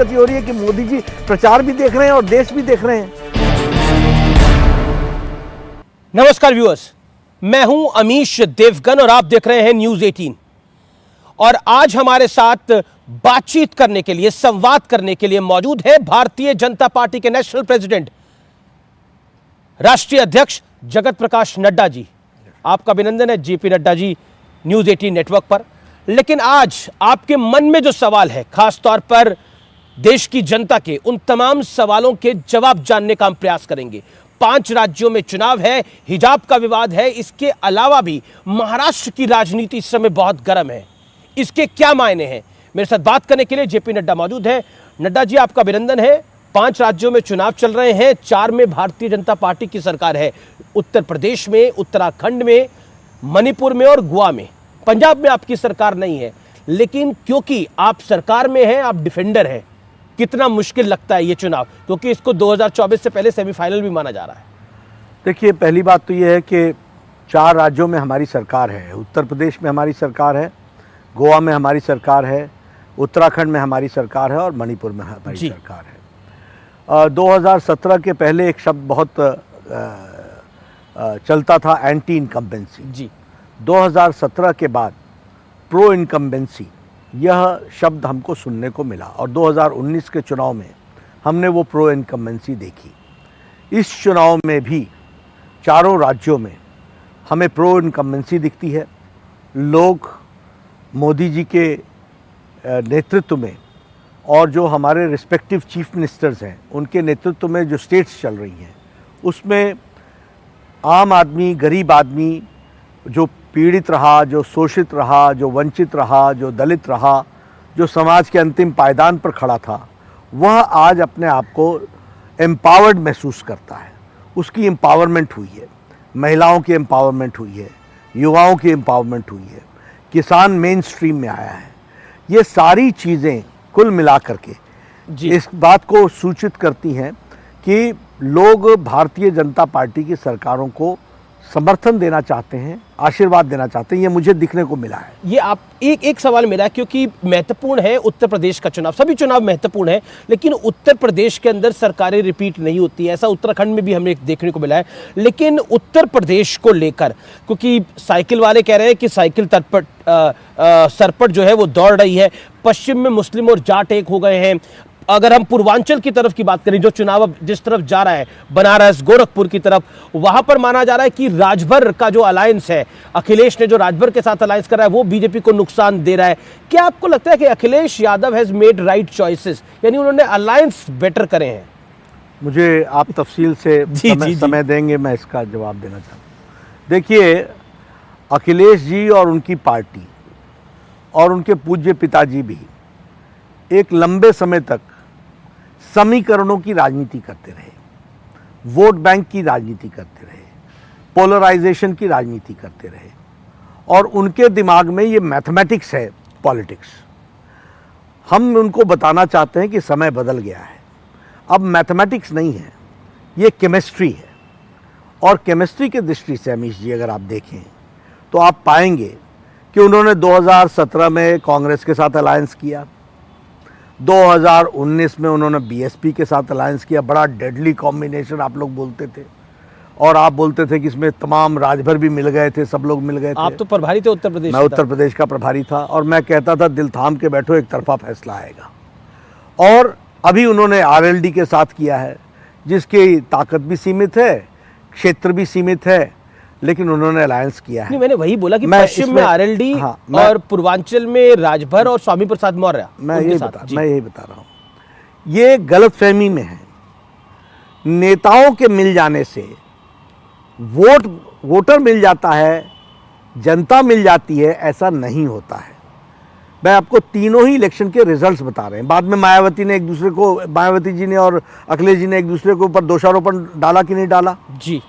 दिक्कत ये हो रही है कि मोदी जी प्रचार भी देख रहे हैं और देश भी देख रहे हैं। नमस्कार व्यूअर्स, मैं हूं अमीश देवगन और आप देख रहे हैं न्यूज 18। और आज हमारे साथ बातचीत करने के लिए, संवाद करने के लिए मौजूद है भारतीय जनता पार्टी के नेशनल प्रेसिडेंट, राष्ट्रीय अध्यक्ष जगत प्रकाश नड्डा जी। आपका अभिनंदन है JP Nadda ji, news 18 network पर। लेकिन आज आपके मन में जो सवाल है, खासतौर पर देश की जनता के, उन तमाम सवालों के जवाब जानने का हम प्रयास करेंगे। 5 राज्यों में चुनाव है, हिजाब का विवाद है, इसके अलावा भी महाराष्ट्र की राजनीति इस समय बहुत गर्म है। इसके क्या मायने हैं? मेरे साथ बात करने के लिए जेपी नड्डा मौजूद है। नड्डा जी, आपका अभिनंदन है। 5 राज्यों में चुनाव चल रहे हैं, 4 में भारतीय जनता पार्टी की सरकार है। उत्तर प्रदेश में, उत्तराखंड में, मणिपुर में और गोवा में। पंजाब में आपकी सरकार नहीं है, लेकिन क्योंकि आप सरकार में हैं, आप डिफेंडर हैं। कितना मुश्किल लगता है ये चुनाव, क्योंकि इसको 2024 से पहले सेमीफाइनल भी माना जा रहा है। देखिए, पहली बात तो ये है कि 4 राज्यों में हमारी सरकार है। उत्तर प्रदेश में हमारी सरकार है, गोवा में हमारी सरकार है, उत्तराखंड में हमारी सरकार है और मणिपुर में हमारी सरकार है। 2017 के पहले एक शब्द बहुत चलता था, एंटी इनकम्बेंसी जी। 2017 के बाद प्रो इनकम्बेंसी, यह शब्द हमको सुनने को मिला और 2019 के चुनाव में हमने वो प्रो इनकम्बेंसी देखी। इस चुनाव में भी चारों राज्यों में हमें प्रो इनकम्बेंसी दिखती है। लोग मोदी जी के नेतृत्व में और जो हमारे रिस्पेक्टिव चीफ मिनिस्टर्स हैं उनके नेतृत्व में जो स्टेट्स चल रही हैं, उसमें आम आदमी, गरीब आदमी जो पीड़ित रहा, जो शोषित रहा, जो वंचित रहा, जो दलित रहा, जो समाज के अंतिम पायदान पर खड़ा था, वह आज अपने आप को एम्पावर्ड महसूस करता है। उसकी एम्पावरमेंट हुई है, महिलाओं की एम्पावरमेंट हुई है, युवाओं की एम्पावरमेंट हुई है, किसान मेन स्ट्रीम में आया है। ये सारी चीज़ें कुल मिलाकर के इस बात को सूचित करती हैं कि लोग भारतीय जनता पार्टी की सरकारों को समर्थन देना चाहते हैं, आशीर्वाद देना चाहते हैं। ये मुझे दिखने को मिला है। ये आप एक सवाल मिला, क्योंकि महत्वपूर्ण है उत्तर प्रदेश का चुनाव। सभी चुनाव महत्वपूर्ण है, लेकिन उत्तर प्रदेश के अंदर सरकारें रिपीट नहीं होती है। ऐसा उत्तराखंड में भी हमें देखने को मिला है। लेकिन उत्तर प्रदेश को लेकर, क्योंकि साइकिल वाले कह रहे हैं कि साइकिल सरपट जो है वो दौड़ रही है। पश्चिम में मुस्लिम और जाट एक हो गए हैं। अगर हम पूर्वांचल की तरफ की बात करें, जो चुनाव अब जिस तरफ जा रहा है, बनारस, गोरखपुर की तरफ, वहां पर माना जा रहा है कि राजभर का जो अलायंस है, अखिलेश ने जो राजभर के साथ अलायंस कर रहा है, वो बीजेपी को नुकसान दे रहा है। क्या आपको लगता है कि Akhilesh Yadav has made right choices, यानी उन्होंने अलायंस बेटर करे हैं? मुझे आप तफसील से समय देंगे, मैं इसका जवाब देना चाहता हूँ। देखिए, अखिलेश जी और उनकी पार्टी और उनके पूज्य पिताजी भी एक लंबे समय तक समीकरणों की राजनीति करते रहे, वोट बैंक की राजनीति करते रहे, पोलराइजेशन की राजनीति करते रहे, और उनके दिमाग में ये मैथमेटिक्स है, पॉलिटिक्स। हम उनको बताना चाहते हैं कि समय बदल गया है। अब मैथमेटिक्स नहीं है, ये केमिस्ट्री है। और केमिस्ट्री के दृष्टि से अमीश जी अगर आप देखें तो आप पाएंगे कि उन्होंने 2017 में कांग्रेस के साथ अलायंस किया, 2019 में उन्होंने बीएसपी के साथ अलायंस किया। बड़ा डेडली कॉम्बिनेशन आप लोग बोलते थे, और आप बोलते थे कि इसमें तमाम राजभर भी मिल गए थे, सब लोग मिल गए थे। आप तो प्रभारी थे उत्तर प्रदेश। मैं उत्तर प्रदेश का प्रभारी था और मैं कहता था दिल थाम के बैठो, एक तरफा फैसला आएगा। और अभी उन्होंने आरएलडी के साथ किया है, जिसकी ताकत भी सीमित है, क्षेत्र भी सीमित है, लेकिन उन्होंने अलायंस किया है। नहीं, मैंने वही बोला कि पश्चिम में आरएलडी, हाँ, और पूर्वांचल में राजभर और स्वामी प्रसाद मौर्य। मैं यही बता रहा हूँ, ये गलतफहमी में है। नेताओं के मिल जाने से वोटर मिल जाता है, जनता मिल जाती है, ऐसा नहीं होता है। मैं आपको तीनों ही इलेक्शन के रिजल्ट्स बता रहे हैं। बाद में मायावती जी ने और अखिलेश जी ने एक दूसरे के ऊपर दोषारोपण डाला कि नहीं डाला जी।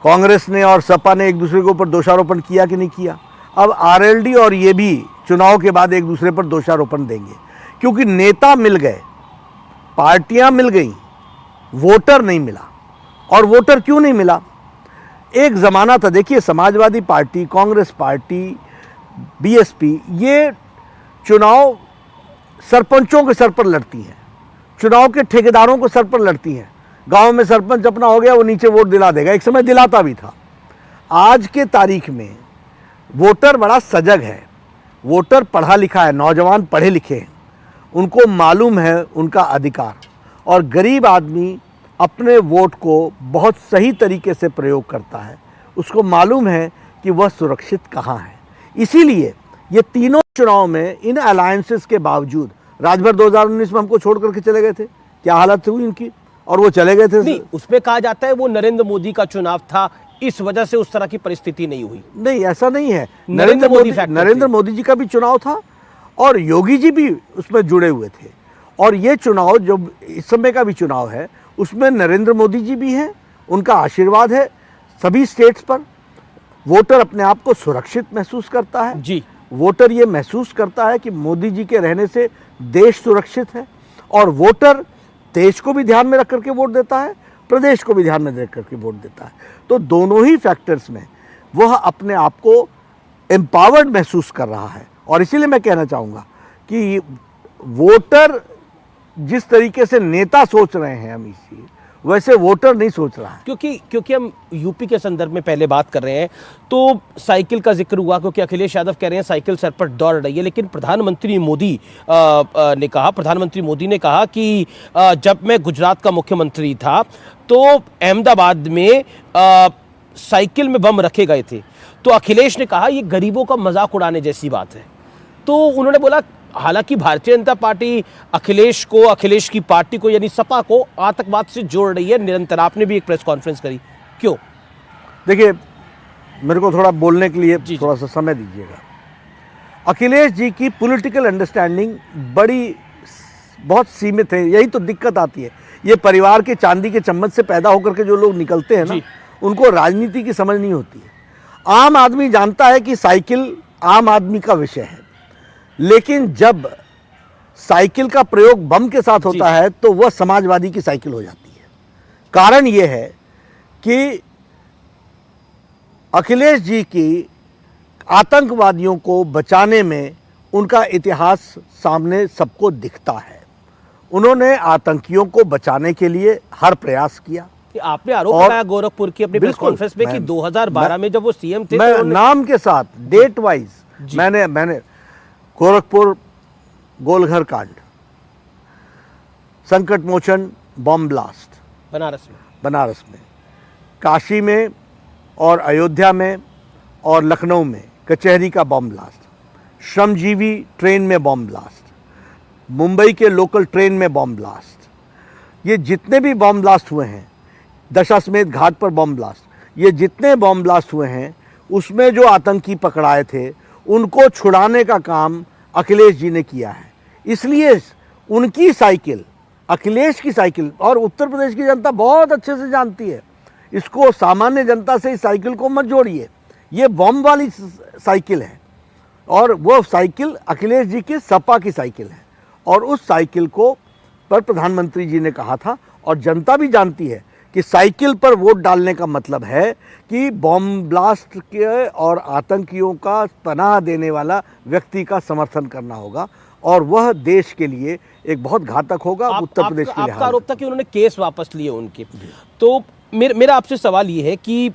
कांग्रेस ने और सपा ने एक दूसरे के ऊपर दोषारोपण किया कि नहीं किया। अब आरएलडी और ये भी चुनाव के बाद एक दूसरे पर दोषारोपण देंगे, क्योंकि नेता मिल गए, पार्टियां मिल गई, वोटर नहीं मिला। और वोटर क्यों नहीं मिला? एक ज़माना था, देखिए, Samajwadi party, Congress party, BSP, ये चुनाव सरपंचों के सर पर लड़ती हैं, चुनाव के ठेकेदारों को सर पर लड़ती हैं। गांव में सरपंच अपना हो गया, वो नीचे वोट दिला देगा, एक समय दिलाता भी था। आज के तारीख में वोटर बड़ा सजग है, वोटर पढ़ा लिखा है, नौजवान पढ़े लिखे हैं, उनको मालूम है उनका अधिकार, और गरीब आदमी अपने वोट को बहुत सही तरीके से प्रयोग करता है, उसको मालूम है कि वह सुरक्षित कहाँ है। इसीलिए ये तीनों चुनाव में इन अलायंसेस के बावजूद, राजभर 2019 में हमको छोड़ करके चले गए थे, क्या हालत हुई इनकी, और वो चले गए थे। नहीं, उसमें कहा जाता है वो नरेंद्र मोदी का चुनाव था, इस वजह से उस तरह की परिस्थिति नहीं हुई। नहीं, ऐसा नहीं है। नरेंद्र मोदी जी का भी चुनाव था और योगी जी भी उसमें जुड़े हुए थे, और ये चुनाव जो इस समय का भी चुनाव है उसमें नरेंद्र मोदी जी भी हैं, उनका आशीर्वाद है सभी स्टेट्स पर। वोटर अपने आप को सुरक्षित महसूस करता है जी। वोटर ये महसूस करता है कि मोदी जी के रहने से देश सुरक्षित है, और वोटर देश को भी ध्यान में रख करके वोट देता है, प्रदेश को भी ध्यान में रख करके वोट देता है। तो दोनों ही फैक्टर्स में वह अपने आप को एम्पावर्ड महसूस कर रहा है, और इसीलिए मैं कहना चाहूँगा कि वोटर जिस तरीके से नेता सोच रहे हैं अमित जी, वैसे वोटर नहीं सोच रहा है। क्योंकि हम यूपी के संदर्भ में पहले बात कर रहे हैं, तो साइकिल का जिक्र हुआ, क्योंकि अखिलेश यादव कह रहे हैं साइकिल सर पर दौड़ रही है, लेकिन प्रधानमंत्री मोदी ने कहा कि जब मैं गुजरात का मुख्यमंत्री था तो अहमदाबाद में साइकिल में बम रखे गए थे, तो अखिलेश ने कहा ये गरीबों का मजाक उड़ाने जैसी बात है। तो उन्होंने बोला, हालांकि भारतीय जनता पार्टी अखिलेश की पार्टी को यानी सपा को आतंकवाद से जोड़ रही है निरंतर। आपने भी एक प्रेस कॉन्फ्रेंस करी, क्यों? देखिए, मेरे को थोड़ा बोलने के लिए थोड़ा सा समय दीजिएगा। अखिलेश जी की पॉलिटिकल अंडरस्टैंडिंग बहुत सीमित है, यही तो दिक्कत आती है। ये परिवार के चांदी के चम्मच से पैदा होकर के जो लोग निकलते हैं ना, उनको राजनीति की समझ नहीं होती है। आम आदमी जानता है कि साइकिल आम आदमी का विषय है, लेकिन जब साइकिल का प्रयोग बम के साथ होता है तो वह समाजवादी की साइकिल हो जाती है। कारण यह है कि अखिलेश जी की आतंकवादियों को बचाने में उनका इतिहास सामने सबको दिखता है। उन्होंने आतंकियों को बचाने के लिए हर प्रयास किया। आपने आरोप लगाया गोरखपुर की अपनी प्रेस कॉन्फ्रेंस में कि 2012 में जब वो सीएम थे, मैं नाम के साथ डेट वाइज मैंने गोरखपुर गोलघर कांड, संकट मोचन बॉम्ब ब्लास्ट बनारस में, काशी में और अयोध्या में और लखनऊ में कचहरी का बॉम्ब ब्लास्ट, श्रमजीवी ट्रेन में बॉम्ब ब्लास्ट, मुंबई के लोकल ट्रेन में बॉम्ब ब्लास्ट, ये जितने भी बॉम्ब ब्लास्ट हुए हैं, दशाश्वमेध घाट पर बॉम्ब ब्लास्ट, ये जितने बॉम्ब ब्लास्ट हुए हैं उसमें जो आतंकी पकड़ाए थे उनको छुड़ाने का काम अखिलेश जी ने किया है। इसलिए उनकी साइकिल, अखिलेश की साइकिल, और उत्तर प्रदेश की जनता बहुत अच्छे से जानती है, इसको सामान्य जनता से इस साइकिल को मत जोड़िए। ये बॉम्ब वाली साइकिल है, और वो साइकिल अखिलेश जी की सपा की साइकिल है, और उस साइकिल को पर प्रधानमंत्री जी ने कहा था, और जनता भी जानती है कि साइकिल पर वोट डालने का मतलब है कि बॉम्ब ब्लास्ट के और आतंकियों का पनाह देने वाला व्यक्ति का समर्थन करना होगा, और वह देश के लिए एक बहुत घातक होगा। उत्तर प्रदेश के लिए आपका आरोप था कि उन्होंने केस वापस लिए उनके, तो मेरा आपसे सवाल ये है कि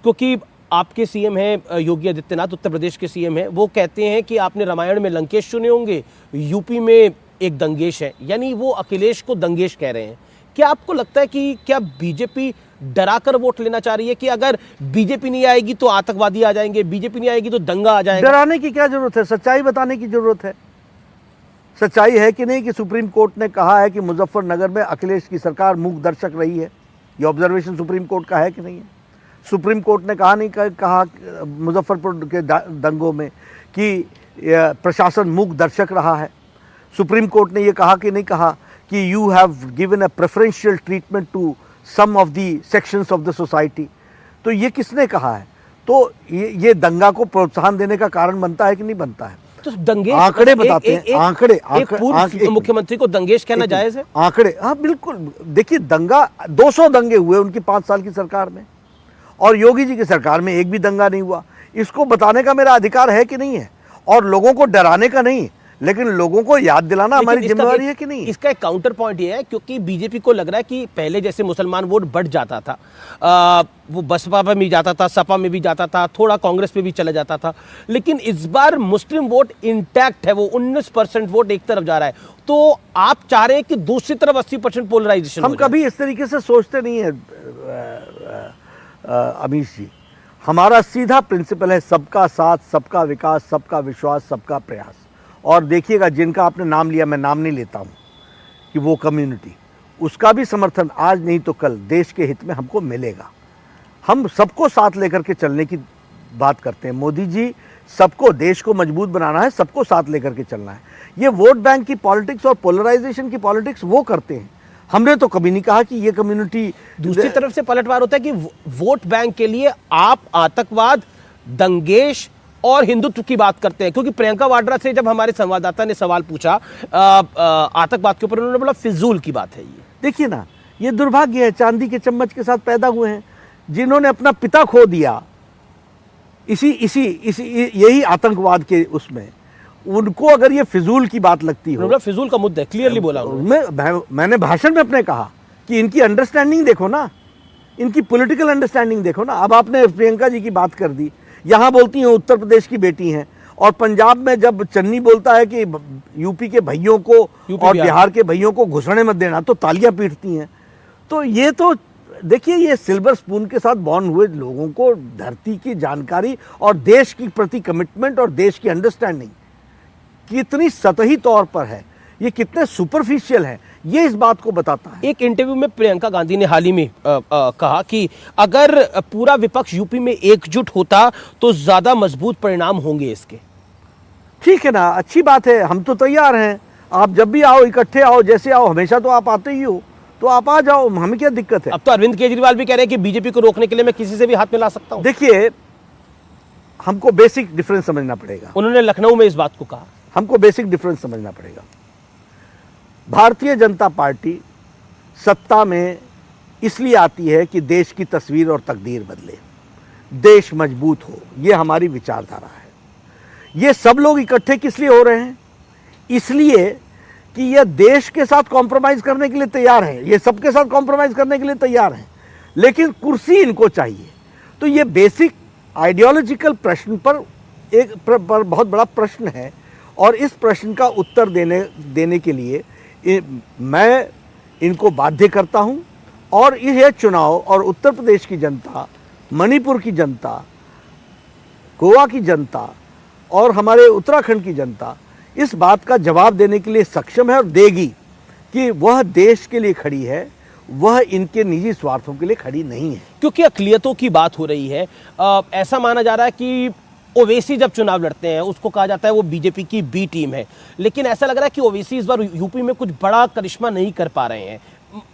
क्योंकि आपके सीएम हैं योगी आदित्यनाथ, उत्तर प्रदेश के सीएम हैं, वो कहते हैं कि आपने रामायण में लंकेश चुने होंगे, यूपी में एक दंगेश है, यानी वो अखिलेश को दंगेश कह रहे हैं। क्या आपको लगता है कि क्या बीजेपी डराकर वोट लेना चाह रही है कि अगर बीजेपी नहीं आएगी तो आतंकवादी आ जाएंगे, बीजेपी नहीं आएगी तो दंगा आ जाएगा? डराने की क्या जरूरत है, सच्चाई बताने की जरूरत है। सच्चाई है कि नहीं कि सुप्रीम कोर्ट ने कहा है कि मुजफ्फरनगर में अखिलेश की सरकार मूक दर्शक रही है? ये ऑब्जर्वेशन सुप्रीम कोर्ट का है कि नहीं है? सुप्रीम कोर्ट ने कहा मुजफ्फरपुर के दंगों में कि प्रशासन मूक दर्शक रहा है? सुप्रीम कोर्ट ने ये कहा कि नहीं कहा कि you have given a preferential treatment to some of the sections of the society? तो ये किसने कहा है? तो ये दंगा को प्रोत्साहन देने का कारण बनता है कि नहीं बनता है? तो दंगेश, आंकड़े बताते हैं, आंकड़े मुख्यमंत्री को दंगेश कहना जायज है? आंकड़े, हाँ बिल्कुल। देखिए, दंगा 200 दंगे हुए उनकी 5 साल की सरकार में, और योगी जी की सरकार में एक भी दंगा नहीं हुआ। इसको बताने का मेरा अधिकार है कि नहीं है? और लोगों को डराने का नहीं, लेकिन लोगों को याद दिलाना हमारी जिम्मेदारी है कि नहीं? इसका एक काउंटर पॉइंट ये है क्योंकि बीजेपी को लग रहा है कि पहले जैसे मुसलमान वोट बढ़ जाता था, वो बसपा में भी जाता था, सपा में भी जाता था, थोड़ा कांग्रेस में भी चला जाता था, लेकिन इस बार मुस्लिम वोट इंटैक्ट है, वो 19% वोट एक तरफ जा रहा है। तो आप चाह रहे हैं कि दूसरी तरफ 80% पोलराइजेशन? हम कभी इस तरीके से सोचते नहीं है अमीश जी। हमारा सीधा प्रिंसिपल है सबका साथ, सबका विकास, सबका विश्वास, सबका प्रयास। और देखिएगा, जिनका आपने नाम लिया, मैं नाम नहीं लेता हूँ, कि वो कम्युनिटी, उसका भी समर्थन आज नहीं तो कल देश के हित में हमको मिलेगा। हम सबको साथ लेकर के चलने की बात करते हैं। मोदी जी सबको, देश को मजबूत बनाना है, सबको साथ लेकर के चलना है। ये वोट बैंक की पॉलिटिक्स और पोलराइजेशन की पॉलिटिक्स वो करते हैं। हमने तो कभी नहीं कहा कि ये कम्युनिटी। दूसरी तरफ से पलटवार होता है कि वोट बैंक के लिए आप आतंकवाद, दंगेश और हिंदुत्व की बात करते हैं, क्योंकि प्रियंका वाड्रा से जब हमारे संवाददाता ने सवाल पूछा आतंकवाद के ऊपर, उन्होंने बोला फिजूल की बात है ये। देखिए ना, ये दुर्भाग्य है, चांदी के चम्मच के साथ पैदा हुए हैं, जिन्होंने अपना पिता खो दिया यही आतंकवाद के उसमें, उनको अगर ये फिजूल की बात लगती हो। फिजूल का मुद्दा है, क्लियरली बोला मैंने भाषण में अपने कहा कि इनकी अंडरस्टैंडिंग देखो ना, इनकी पॉलिटिकल अंडरस्टैंडिंग देखो ना। अब आपने प्रियंका जी की बात कर दी, यहाँ बोलती हैं उत्तर प्रदेश की बेटी हैं, और पंजाब में जब चन्नी बोलता है कि यूपी के भैयों को और बिहार के भैयों को घुसने मत देना, तो तालियां पीटती हैं। तो ये तो देखिए, ये सिल्वर स्पून के साथ बॉर्न हुए लोगों को धरती की जानकारी और देश की प्रति कमिटमेंट और देश की अंडरस्टैंडिंग कितनी सतही तौर पर है, ये कितने सुपरफिशियल है, ये इस बात को बताता है। एक इंटरव्यू में प्रियंका गांधी ने हाल ही में कहा कि अगर पूरा विपक्ष यूपी में एकजुट होता तो ज्यादा मजबूत परिणाम होंगे इसके। ठीक है ना, अच्छी बात है, हम तो तैयार हैं। आप जब भी आओ, इकट्ठे आओ, जैसे आओ, हमेशा तो आप आते ही हो, तो आप आ जाओ, हमें क्या दिक्कत है। अब तो अरविंद केजरीवाल भी कह रहे हैं कि बीजेपी को रोकने के लिए मैं किसी से भी हाथ मिला सकता हूं। देखिए, हमको बेसिक डिफरेंस समझना पड़ेगा। उन्होंने लखनऊ में इस बात को कहा। हमको बेसिक डिफरेंस समझना पड़ेगा। भारतीय जनता पार्टी सत्ता में इसलिए आती है कि देश की तस्वीर और तकदीर बदले, देश मजबूत हो, ये हमारी विचारधारा है। ये सब लोग इकट्ठे किस लिए हो रहे हैं? इसलिए कि ये देश के साथ कॉम्प्रोमाइज करने के लिए तैयार हैं, ये सबके साथ कॉम्प्रोमाइज करने के लिए तैयार हैं, लेकिन कुर्सी इनको चाहिए। तो ये बेसिक आइडियोलॉजिकल प्रश्न पर बहुत बड़ा प्रश्न है, और इस प्रश्न का उत्तर देने के लिए मैं इनको बाध्य करता हूं। और यह चुनाव और उत्तर प्रदेश की जनता, मणिपुर की जनता, गोवा की जनता और हमारे उत्तराखंड की जनता इस बात का जवाब देने के लिए सक्षम है और देगी कि वह देश के लिए खड़ी है, वह इनके निजी स्वार्थों के लिए खड़ी नहीं है। क्योंकि अक़लियतों की बात हो रही है, ऐसा माना जा रहा है कि ओवैसी जब चुनाव लड़ते हैं उसको कहा जाता है वो बीजेपी की बी टीम है, लेकिन ऐसा लग रहा है कि ओवैसी इस बार यूपी में कुछ बड़ा करिश्मा नहीं कर पा रहे हैं,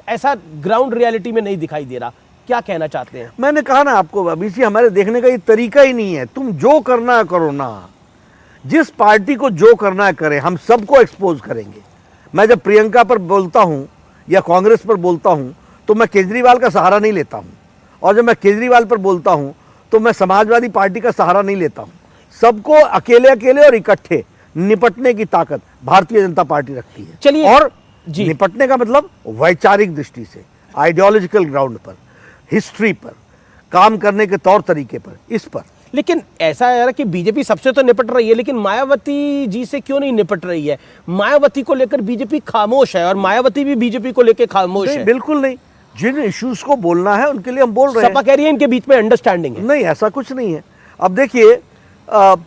ऐसा ग्राउंड रियलिटी में नहीं दिखाई दे रहा। क्या कहना चाहते हैं? मैंने कहा ना आपको, अभी से हमारे देखने का ये तरीका ही नहीं है। तुम जो करना है करो ना, जिस पार्टी को जो करना है करे, हम सबको एक्सपोज करेंगे। मैं जब प्रियंका पर बोलता हूँ या कांग्रेस पर बोलता हूँ तो मैं केजरीवाल का सहारा नहीं लेता हूँ, और जब मैं केजरीवाल पर बोलता हूँ तो मैं समाजवादी पार्टी का सहारा नहीं लेता हूँ। सबको अकेले अकेले और इकट्ठे निपटने की ताकत भारतीय जनता पार्टी रखती है। चलिए, और निपटने का मतलब वैचारिक दृष्टि से, आइडियोलॉजिकल ग्राउंड पर, हिस्ट्री पर, काम करने के तौर तरीके पर, इस पर। लेकिन ऐसा है कि बीजेपी सबसे तो निपट रही है, लेकिन मायावती जी से क्यों नहीं निपट रही है? मायावती को लेकर बीजेपी खामोश है और मायावती भी बीजेपी को लेकर खामोश है। बिल्कुल नहीं, जिन इश्यूज को बोलना है उनके लिए हम बोल रहे हैं। सपा कह रही है इनके बीच में अंडरस्टैंडिंग है। नहीं, ऐसा कुछ नहीं है। अब देखिए,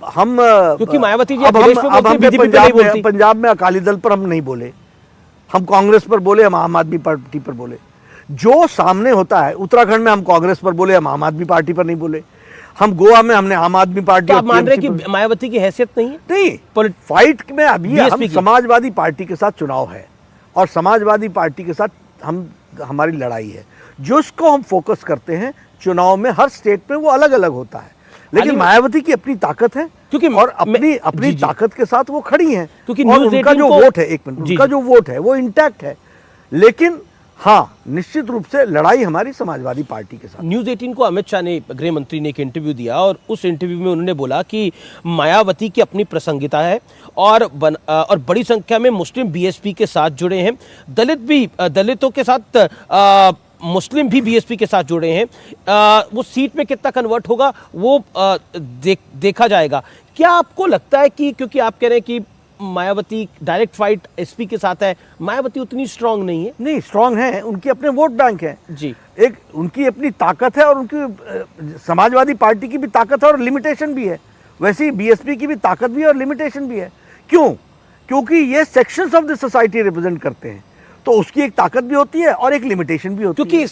हम क्योंकि मायावती जी अब हम पंजाब में अकाली दल पर हम नहीं बोले, हम कांग्रेस पर बोले, हम आम आदमी पार्टी पर बोले। जो सामने होता है, उत्तराखंड में हम कांग्रेस पर बोले, हम आम आदमी पार्टी पर नहीं बोले। हम गोवा में हमने आम आदमी पार्टी। आप मान रहे कि मायावती की हैसियत नहीं है? नहीं, फाइट में अभी हम समाजवादी पार्टी के साथ चुनाव है और समाजवादी पार्टी के साथ हमारी लड़ाई है, जिसको हम फोकस करते हैं। चुनाव में हर स्टेट में वो अलग अलग होता है, लेकिन मायावती की अपनी ताकत है, क्योंकि और अपनी ताकत के साथ वो खड़ी हैं, क्योंकि उनका जो वोट है, एक मिनट, उनका जो वोट है वो इंटैक्ट है। लेकिन हाँ, निश्चित रूप से लड़ाई हमारी समाजवादी पार्टी के साथ। न्यूज 18 को अमित शाह ने, गृह मंत्री ने, एक इंटरव्यू दिया और उस इंटरव्यू में उन्होंने बोला कि मायावती की अपनी प्रासंगिकता है और बड़ी संख्या में मुस्लिम बीएसपी के साथ जुड़े हैं, दलितों के साथ मुस्लिम भी बीएसपी के साथ जुड़े हैं। वो सीट में कितना कन्वर्ट होगा वो देखा जाएगा। क्या आपको लगता है कि क्योंकि आप कह रहे हैं कि मायावती डायरेक्ट फाइट एसपी के साथ है, मायावती उतनी स्ट्रांग नहीं है? नहीं, स्ट्रांग है, उनके अपने वोट बैंक हैं जी, एक उनकी अपनी ताकत है और उनकी समाजवादी पार्टी की भी ताकत है और लिमिटेशन भी है। वैसे ही बीएसपी की भी ताकत भी है और लिमिटेशन भी है। क्यों? क्योंकि ये sections of the society represent करते हैं, तो उसकी एक ताकत भी होती है और एक लिमिटेशन भी होती है।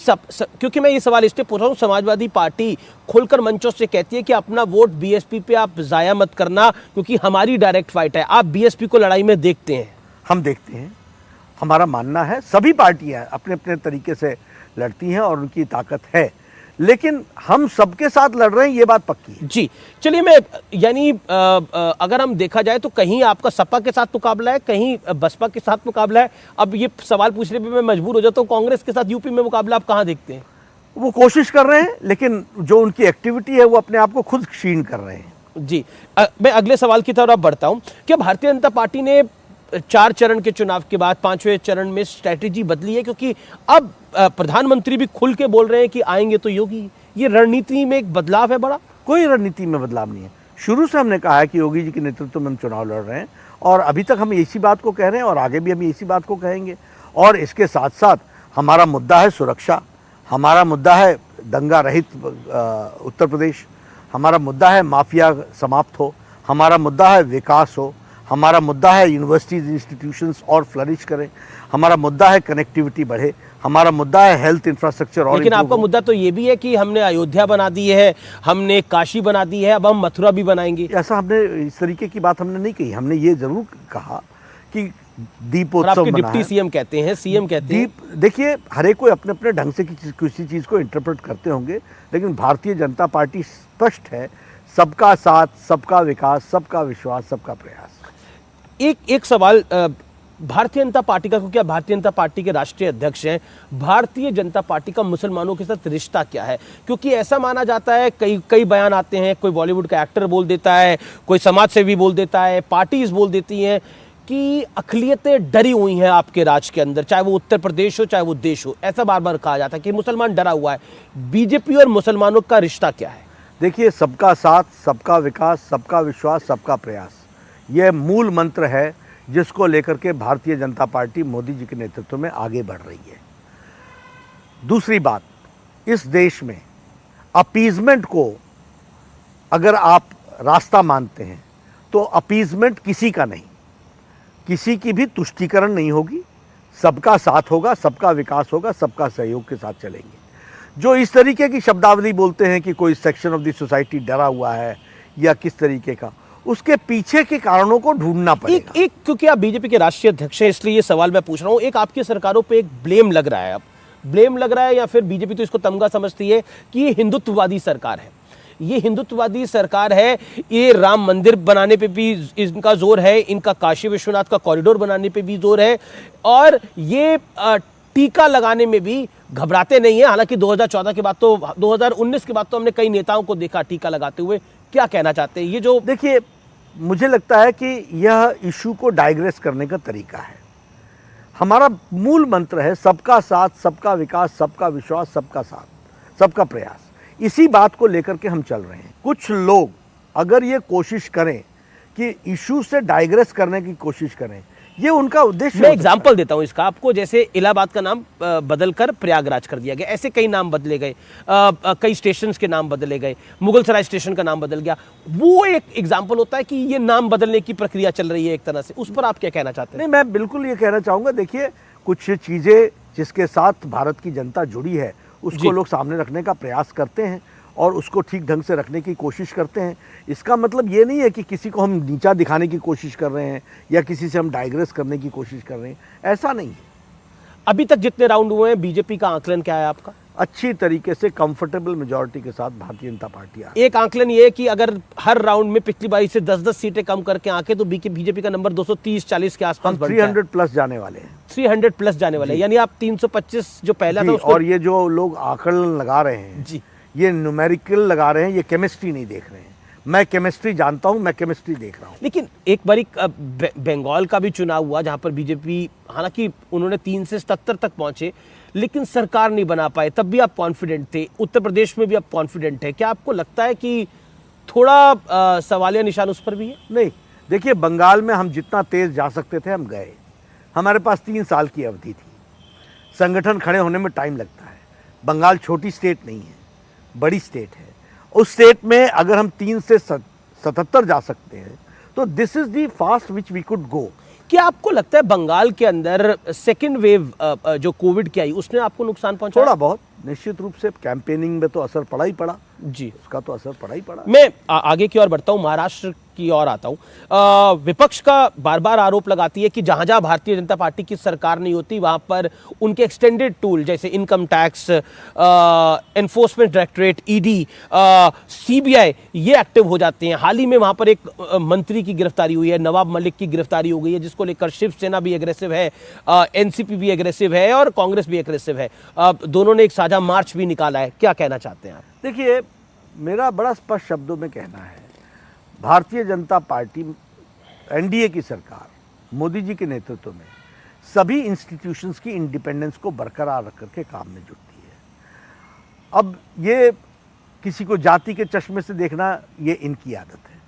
क्योंकि मैं ये सवाल इसलिए पूछ रहा हूँ, समाजवादी पार्टी खुलकर मंचों से कहती है कि अपना वोट बीएसपी पे आप जाया मत करना क्योंकि हमारी डायरेक्ट फाइट है। आप बीएसपी को लड़ाई में देखते हैं? हम देखते हैं, हमारा मानना है सभी पार्टियां अपने अपने तरीके से लड़ती हैं और उनकी ताकत है, लेकिन हम सबके साथ लड़ रहे हैं, ये बात पक्की है। जी, चलिए, मैं यानी अगर हम देखा जाए तो कहीं आपका सपा के साथ मुकाबला है, कहीं बसपा के साथ मुकाबला है। अब ये सवाल पूछने पे मैं मजबूर हो जाता हूँ, कांग्रेस के साथ यूपी में मुकाबला आप कहाँ देखते हैं? वो कोशिश कर रहे हैं, लेकिन जो उनकी एक्टिविटी है वो अपने आप को खुद क्षीण कर रहे हैं। जी, मैं अगले सवाल की तरफ बढ़ता हूँ। क्या भारतीय जनता पार्टी ने 4 चरण के चुनाव के बाद 5वें चरण में स्ट्रैटेजी बदली है? क्योंकि अब प्रधानमंत्री भी खुल के बोल रहे हैं कि आएंगे तो योगी। ये रणनीति में एक बदलाव है बड़ा? कोई रणनीति में बदलाव नहीं है। शुरू से हमने कहा है कि योगी जी के नेतृत्व में हम चुनाव लड़ रहे हैं और अभी तक हम इसी बात को कह रहे हैं और आगे भी हम इसी बात को कहेंगे। और इसके साथ साथ हमारा मुद्दा है सुरक्षा, हमारा मुद्दा है दंगा रहित उत्तर प्रदेश, हमारा मुद्दा है माफिया समाप्त हो, हमारा मुद्दा है विकास हो, हमारा मुद्दा है यूनिवर्सिटीज इंस्टीट्यूशंस और फ्लरिश करें, हमारा मुद्दा है कनेक्टिविटी बढ़े, हमारा मुद्दा है हेल्थ इंफ्रास्ट्रक्चर। और लेकिन आपका मुद्दा तो ये भी है कि हमने अयोध्या बना दी है, हमने काशी बना दी है, अब हम मथुरा भी बनाएंगे। ऐसा हमने इस तरीके की बात हमने नहीं कही। हमने ये जरूर कहा कि दीपोत्सव आपके डिप्टी सीएम कहते हैं, सीएम कहते हैं। देखिए, हर एक कोई अपने अपने ढंग से किसी चीज को इंटरप्रेट करते होंगे, लेकिन भारतीय जनता पार्टी स्पष्ट है, सबका साथ, सबका विकास, सबका विश्वास, सबका प्रयास। एक सवाल भारतीय जनता पार्टी का, क्योंकि आप भारतीय जनता पार्टी के राष्ट्रीय अध्यक्ष हैं, भारतीय जनता पार्टी का मुसलमानों के साथ रिश्ता क्या है? क्योंकि ऐसा माना जाता है, कई बयान आते हैं, कोई बॉलीवुड का एक्टर बोल देता है, कोई समाज सेवी बोल देता है, पार्टीज बोल देती हैं कि अक़लियतें डरी हुई हैं आपके राज के अंदर, चाहे वो उत्तर प्रदेश हो चाहे वो देश हो। ऐसा बार बार कहा जाता है कि मुसलमान डरा हुआ है। बीजेपी और मुसलमानों का रिश्ता क्या है? देखिए, सबका साथ, सबका विकास, सबका विश्वास, सबका प्रयास, यह मूल मंत्र है जिसको लेकर के भारतीय जनता पार्टी मोदी जी के नेतृत्व में आगे बढ़ रही है। दूसरी बात, इस देश में अपीजमेंट को अगर आप रास्ता मानते हैं तो अपीजमेंट किसी का नहीं, किसी की भी तुष्टीकरण नहीं होगी, सबका साथ होगा, सबका विकास होगा, सबका सहयोग के साथ चलेंगे। जो इस तरीके की शब्दावली बोलते हैं कि कोई सेक्शन ऑफ द सोसाइटी डरा हुआ है या किस तरीके का, उसके पीछे के कारणों को ढूंढना पड़ेगा। एक क्योंकि आप बीजेपी के राष्ट्रीय अध्यक्ष हैं, इसलिए ये सवाल मैं पूछ रहा हूं। एक आपकी सरकारों पे एक ब्लेम लग रहा है, अब ब्लेम लग रहा है या फिर बीजेपी तो इसको तमगा समझती है कि ये हिंदुत्ववादी सरकार है। ये हिंदुत्ववादी सरकार है, ये राम मंदिर बनाने पे भी इनका जोर है, इनका काशी विश्वनाथ का कॉरिडोर बनाने पे भी जोर है, और ये टीका लगाने में भी घबराते नहीं है। हालांकि 2014 के बाद तो 2019 के बाद तो हमने कई नेताओं को देखा टीका लगाते हुए। क्या कहना चाहते हैं? ये जो देखिए, मुझे लगता है कि यह इशू को डाइग्रेस करने का तरीका है। हमारा मूल मंत्र है सबका साथ, सबका विकास, सबका विश्वास, सबका साथ, सबका प्रयास। इसी बात को लेकर के हम चल रहे हैं। कुछ लोग अगर ये कोशिश करें कि इशू से डाइग्रेस करने की कोशिश करें, ये उनका उद्देश्य। मैं एग्जांपल देता हूं इसका आपको, जैसे इलाहाबाद का नाम बदलकर प्रयागराज कर दिया गया, ऐसे कई नाम बदले गए, कई स्टेशंस के नाम बदले गए, मुगल सराय स्टेशन का नाम बदल गया। वो एक एग्जांपल होता है कि ये नाम बदलने की प्रक्रिया चल रही है एक तरह से। उस पर आप क्या कहना चाहते हैं? नहीं, मैं बिल्कुल ये कहना चाहूँगा, देखिए, कुछ चीज़ें जिसके साथ भारत की जनता जुड़ी है उसको लोग सामने रखने का प्रयास करते हैं और उसको ठीक ढंग से रखने की कोशिश करते हैं। इसका मतलब ये नहीं है कि किसी को हम नीचा दिखाने की कोशिश कर रहे हैं या किसी से हम डाइग्रेस करने की कोशिश कर रहे हैं, ऐसा नहीं है। अभी तक जितने राउंड हुए हैं, बीजेपी का आकलन क्या है आपका? अच्छी तरीके से कंफर्टेबल मेजॉरिटी के साथ भारतीय जनता पार्टी आ रही एक आंकलन ये है कि अगर हर राउंड में पिछली बारी से 10-10 सीटें कम करके आके तो बीजेपी का नंबर 230-40 के आसपास हम बढ़ जाए। 300 प्लस जाने वाले हैं 300 प्लस जाने वाले हैं, यानी आप 325 जो पहला था जी, उसको और ये जो लोग आकलन लगा रहे हैं जी ये न्यूमेरिकल लगा रहे हैं, ये केमिस्ट्री नहीं देख रहे हैं। मैं केमिस्ट्री जानता हूं, मैं केमिस्ट्री देख रहा हूं। लेकिन एक बारी बंगाल का भी चुनाव हुआ जहां पर बीजेपी, हालांकि उन्होंने 3 से 77 तक पहुंचे लेकिन सरकार नहीं बना पाए, तब भी आप कॉन्फिडेंट थे। उत्तर प्रदेश में भी आप कॉन्फिडेंट है। क्या आपको लगता है कि थोड़ा सवालिया निशान उस पर भी है? नहीं, देखिए बंगाल में हम जितना तेज जा सकते थे हम गए। हमारे पास 3 साल की अवधि थी। संगठन खड़े होने में टाइम लगता है। बंगाल छोटी स्टेट नहीं है, बड़ी स्टेट है। उस स्टेट में अगर हम 3 से 77 जा सकते हैं तो this is the fast which we could go. क्या आपको लगता है बंगाल के अंदर सेकेंड वेव जो कोविड की आई उसने आपको नुकसान पहुंचाया? थोड़ा बहुत निश्चित रूप से कैंपेनिंग में तो असर पड़ा ही पड़ा जी, उसका तो असर पड़ा ही पड़ा। मैं आगे की ओर बढ़ता हूं, महाराष्ट्र की ओर आता हूं। विपक्ष का बार बार आरोप लगाती है कि जहां जहां भारतीय जनता पार्टी की सरकार नहीं होती वहां पर उनके एक्सटेंडेड टूल जैसे income tax, enforcement directorate, ED, CBI ये एक्टिव हो जाते हैं। हाल ही में वहां पर एक मंत्री की गिरफ्तारी हुई है, नवाब मलिक की गिरफ्तारी हो गई है, जिसको लेकर शिवसेना भी एग्रेसिव है, एनसीपी भी एग्रेसिव है और कांग्रेस भी एग्रेसिव है। दोनों ने एक साझा मार्च भी निकाला है। क्या कहना चाहते हैं आप? देखिए, मेरा बड़ा स्पष्ट शब्दों में कहना है, भारतीय जनता पार्टी एनडीए की सरकार मोदी जी के नेतृत्व में सभी इंस्टीट्यूशंस की इंडिपेंडेंस को बरकरार रख करके काम में जुटती है। अब ये किसी को जाति के चश्मे से देखना ये इनकी आदत है,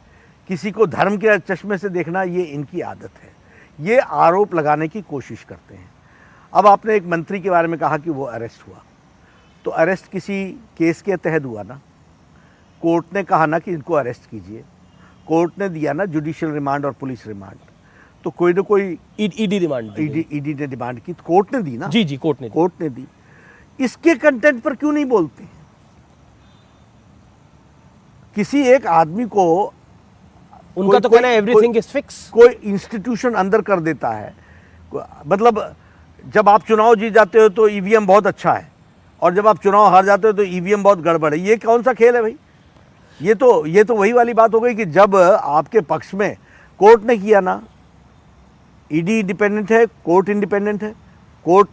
किसी को धर्म के चश्मे से देखना ये इनकी आदत है। ये आरोप लगाने की कोशिश करते हैं। अब आपने एक मंत्री के बारे में कहा कि वो अरेस्ट हुआ, तो अरेस्ट किसी केस के तहत हुआ ना। कोर्ट ने कहा ना कि इनको अरेस्ट कीजिए, कोर्ट ने दिया ना जुडिशियल रिमांड और पुलिस रिमांड। तो कोई ना कोई ईडी रिमांड, ईडी ने डिमांड की तो कोर्ट ने दी ना। जी जी, कोर्ट ने दी। इसके कंटेंट पर क्यों नहीं बोलते? किसी एक आदमी को उनका तो कहना है एवरीथिंग इज फिक्स। कोई इंस्टीट्यूशन अंदर कर देता है। मतलब जब आप चुनाव जीत जाते हो तो ईवीएम बहुत अच्छा है और जब आप चुनाव हार जाते हो तो ईवीएम बहुत गड़बड़ है। ये कौन सा खेल है भाई? ये तो वही वाली बात हो गई कि जब आपके पक्ष में कोर्ट ने किया ना, ईडी इंडिपेंडेंट है, कोर्ट इंडिपेंडेंट है, कोर्ट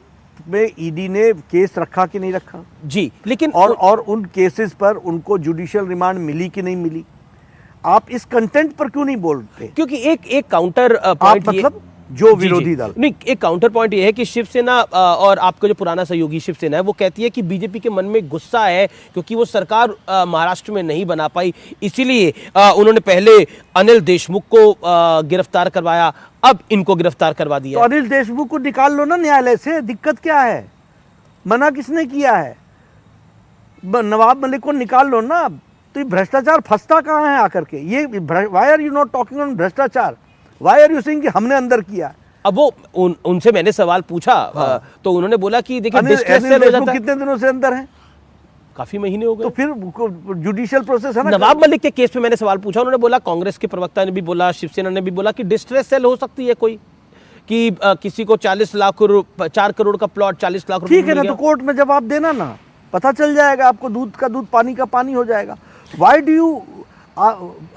में ईडी ने केस रखा कि नहीं रखा जी, लेकिन और उन केसेस पर उनको जुडिशियल रिमांड मिली कि नहीं मिली। आप इस कंटेंट पर क्यों नहीं बोलते? क्योंकि एक काउंटर पॉइंट, मतलब जो विरोधी दल नहीं, एक काउंटर पॉइंट ये है कि शिवसेना और आपका जो पुराना सहयोगी शिवसेना है वो कहती है कि बीजेपी के मन में गुस्सा है क्योंकि वो सरकार महाराष्ट्र में नहीं बना पाई, इसीलिए उन्होंने पहले अनिल देशमुख को गिरफ्तार करवाया, अब इनको गिरफ्तार करवा दिया। तो अनिल देशमुख को निकाल लो ना न्यायालय से, दिक्कत क्या है? मना किसने किया है? नवाब मलिक को निकाल लो ना। तो ये भ्रष्टाचार फंसता कहाँ है आकर के? ये why are you not talking on भ्रष्टाचार? व्हाई आर यू सेइंग कि हमने अंदर किया? अब वो उनसे मैंने सवाल पूछा, तो उन्होंने बोला कि देखिए डिस्ट्रेस सेल हो जाता है। कितने दिनों से अंदर है? काफी महीने हो गए। तो फिर जुडिशियल प्रोसेस है ना। नवाब मलिक के केस में मैंने सवाल पूछा, उन्होंने बोला, कांग्रेस के प्रवक्ता ने भी बोला, शिवसेना ने भी बोला कि डिस्ट्रेस सेल हो सकती है कोई, कि किसी को 40 लाख 4 करोड़ का प्लॉट 40 लाख रुपए। ठीक है ना, तो कोर्ट में जवाब देना ना, पता चल जाएगा आपको, दूध का दूध पानी का पानी हो जाएगा। व्हाई डू यू